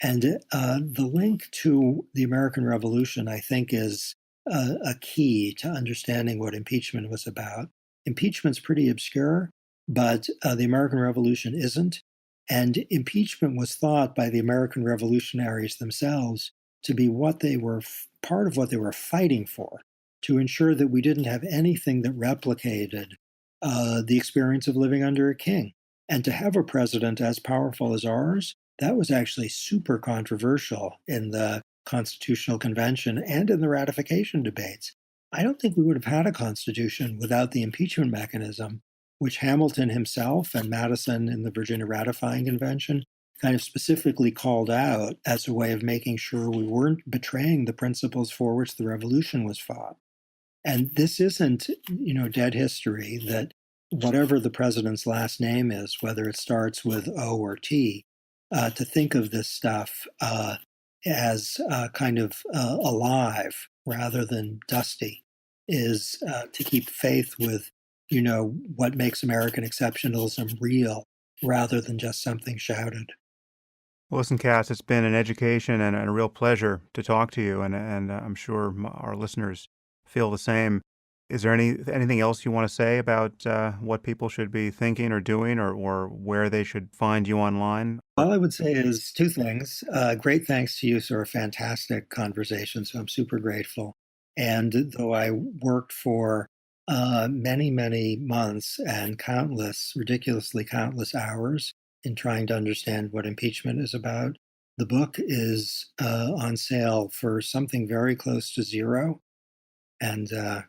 And the link to the American Revolution, I think, is a key to understanding what impeachment was about. Impeachment's pretty obscure, but the American Revolution isn't. And impeachment was thought by the American revolutionaries themselves to be what they were, part of what they were fighting for, to ensure that we didn't have anything that replicated the experience of living under a king. And to have a president as powerful as ours, that was actually super controversial in the Constitutional Convention and in the ratification debates. I don't think we would have had a constitution without the impeachment mechanism, which Hamilton himself and Madison in the Virginia Ratifying Convention kind of specifically called out as a way of making sure we weren't betraying the principles for which the revolution was fought. And this isn't, dead history, that whatever the president's last name is, whether it starts with O or T, to think of this stuff as kind of alive rather than dusty is to keep faith with, what makes American exceptionalism real rather than just something shouted. Well, listen, Cass, it's been an education and a real pleasure to talk to you, and I'm sure our listeners feel the same. Is there anything else you want to say about what people should be thinking or doing, or where they should find you online? All I would say is two things. Great thanks to you for a fantastic conversation, so I'm super grateful. And though I worked for many, many months and ridiculously countless hours in trying to understand what impeachment is about, the book is on sale for something very close to zero. And I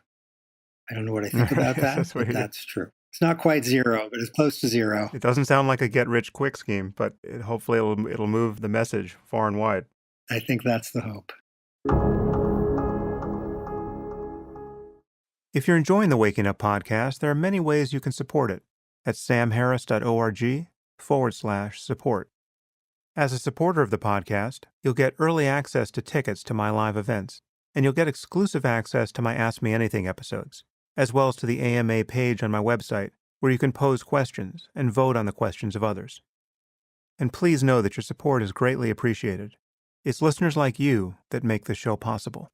don't know what I think about Yes, that, but that's true. It's not quite zero, but it's close to zero. It doesn't sound like a get-rich-quick scheme, but hopefully it'll move the message far and wide. I think that's the hope. If you're enjoying the Waking Up podcast, there are many ways you can support it at samharris.org/support. As a supporter of the podcast, you'll get early access to tickets to my live events, and you'll get exclusive access to my Ask Me Anything episodes, as well as to the AMA page on my website, where you can pose questions and vote on the questions of others. And please know that your support is greatly appreciated. It's listeners like you that make this show possible.